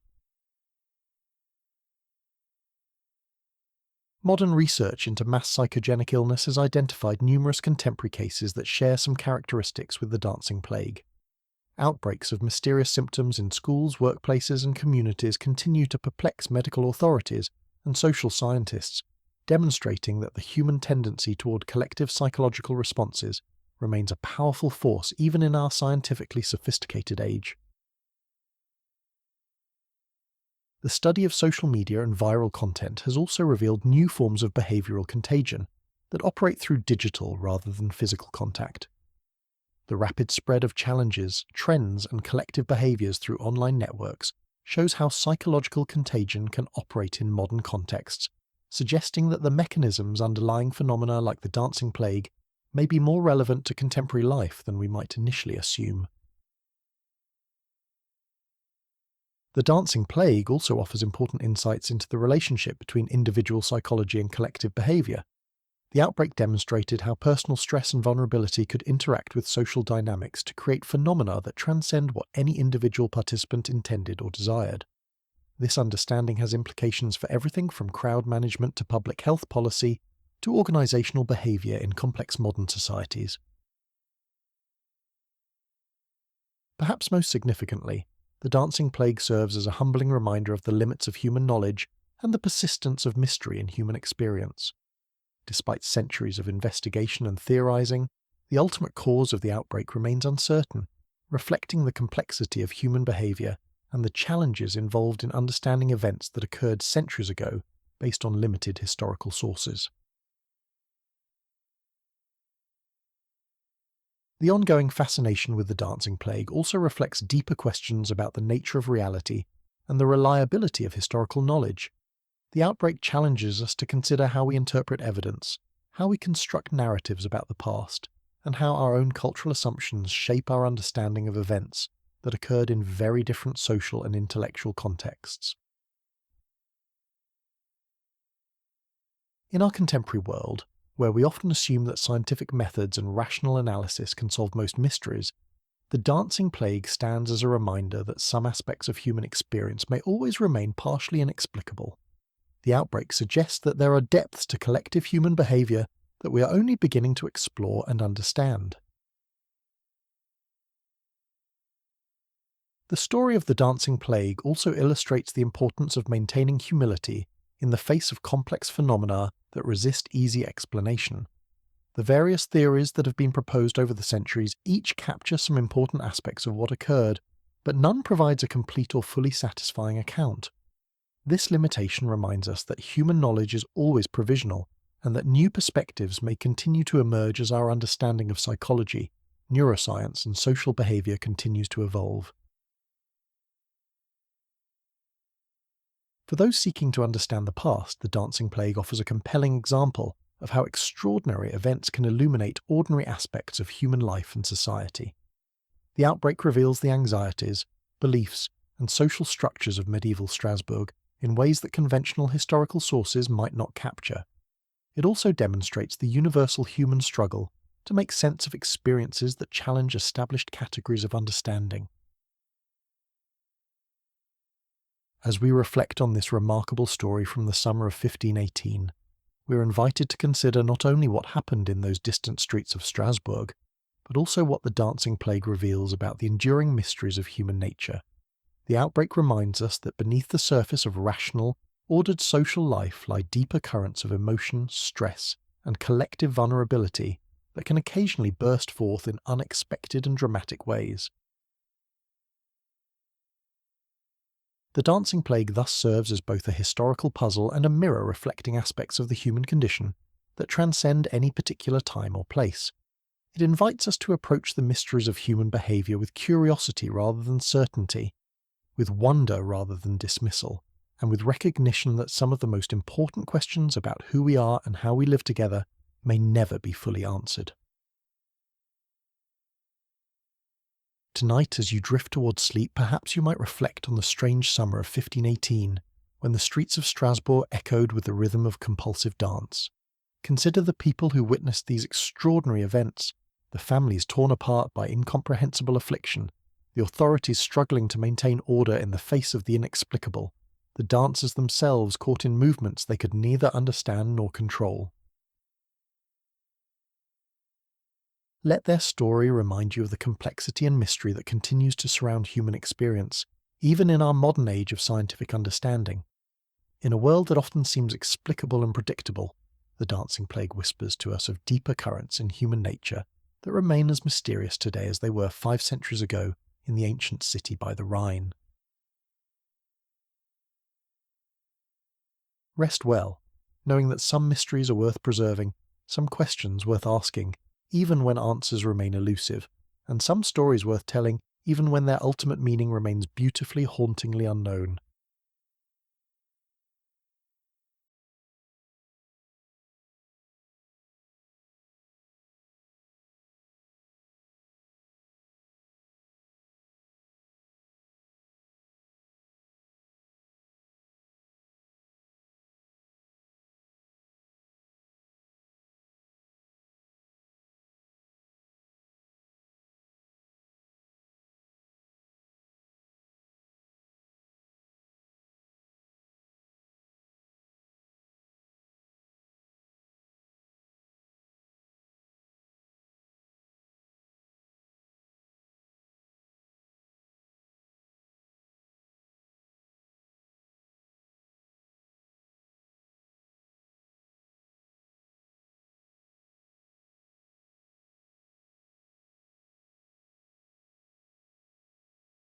Modern research into mass psychogenic illness has identified numerous contemporary cases that share some characteristics with the Dancing Plague. Outbreaks of mysterious symptoms in schools, workplaces, and communities continue to perplex medical authorities and social scientists, demonstrating that the human tendency toward collective psychological responses remains a powerful force even in our scientifically sophisticated age. The study of social media and viral content has also revealed new forms of behavioral contagion that operate through digital rather than physical contact. The rapid spread of challenges, trends, and collective behaviors through online networks shows how psychological contagion can operate in modern contexts, suggesting that the mechanisms underlying phenomena like the Dancing Plague may be more relevant to contemporary life than we might initially assume. The Dancing Plague also offers important insights into the relationship between individual psychology and collective behavior. The outbreak demonstrated how personal stress and vulnerability could interact with social dynamics to create phenomena that transcend what any individual participant intended or desired. This understanding has implications for everything from crowd management to public health policy to organizational behavior in complex modern societies. Perhaps most significantly, the dancing plague serves as a humbling reminder of the limits of human knowledge and the persistence of mystery in human experience. Despite centuries of investigation and theorizing, the ultimate cause of the outbreak remains uncertain, reflecting the complexity of human behavior and the challenges involved in understanding events that occurred centuries ago based on limited historical sources. The ongoing fascination with the dancing plague also reflects deeper questions about the nature of reality and the reliability of historical knowledge. The outbreak challenges us to consider how we interpret evidence, how we construct narratives about the past, and how our own cultural assumptions shape our understanding of events that occurred in very different social and intellectual contexts. In our contemporary world, where we often assume that scientific methods and rational analysis can solve most mysteries, the dancing plague stands as a reminder that some aspects of human experience may always remain partially inexplicable. The outbreak suggests that there are depths to collective human behavior that we are only beginning to explore and understand. The story of the dancing plague also illustrates the importance of maintaining humility in the face of complex phenomena that resist easy explanation. The various theories that have been proposed over the centuries each capture some important aspects of what occurred, but none provides a complete or fully satisfying account. This limitation reminds us that human knowledge is always provisional, and that new perspectives may continue to emerge as our understanding of psychology, neuroscience, and social behavior continues to evolve. For those seeking to understand the past, the dancing plague offers a compelling example of how extraordinary events can illuminate ordinary aspects of human life and society. The outbreak reveals the anxieties, beliefs, and social structures of medieval Strasbourg in ways that conventional historical sources might not capture. It also demonstrates the universal human struggle to make sense of experiences that challenge established categories of understanding. As we reflect on this remarkable story from the summer of 1518, we are invited to consider not only what happened in those distant streets of Strasbourg, but also what the dancing plague reveals about the enduring mysteries of human nature. The outbreak reminds us that beneath the surface of rational, ordered social life lie deeper currents of emotion, stress, and collective vulnerability that can occasionally burst forth in unexpected and dramatic ways. The dancing plague thus serves as both a historical puzzle and a mirror reflecting aspects of the human condition that transcend any particular time or place. It invites us to approach the mysteries of human behavior with curiosity rather than certainty, with wonder rather than dismissal, and with recognition that some of the most important questions about who we are and how we live together may never be fully answered. Tonight, as you drift towards sleep, perhaps you might reflect on the strange summer of 1518, when the streets of Strasbourg echoed with the rhythm of compulsive dance. Consider the people who witnessed these extraordinary events, the families torn apart by incomprehensible affliction, the authorities struggling to maintain order in the face of the inexplicable, the dancers themselves caught in movements they could neither understand nor control. Let their story remind you of the complexity and mystery that continues to surround human experience, even in our modern age of scientific understanding. In a world that often seems explicable and predictable, the dancing plague whispers to us of deeper currents in human nature that remain as mysterious today as they were 5 centuries ago in the ancient city by the Rhine. Rest well, knowing that some mysteries are worth preserving, some questions worth asking, even when answers remain elusive, and some stories worth telling even when their ultimate meaning remains beautifully, hauntingly unknown.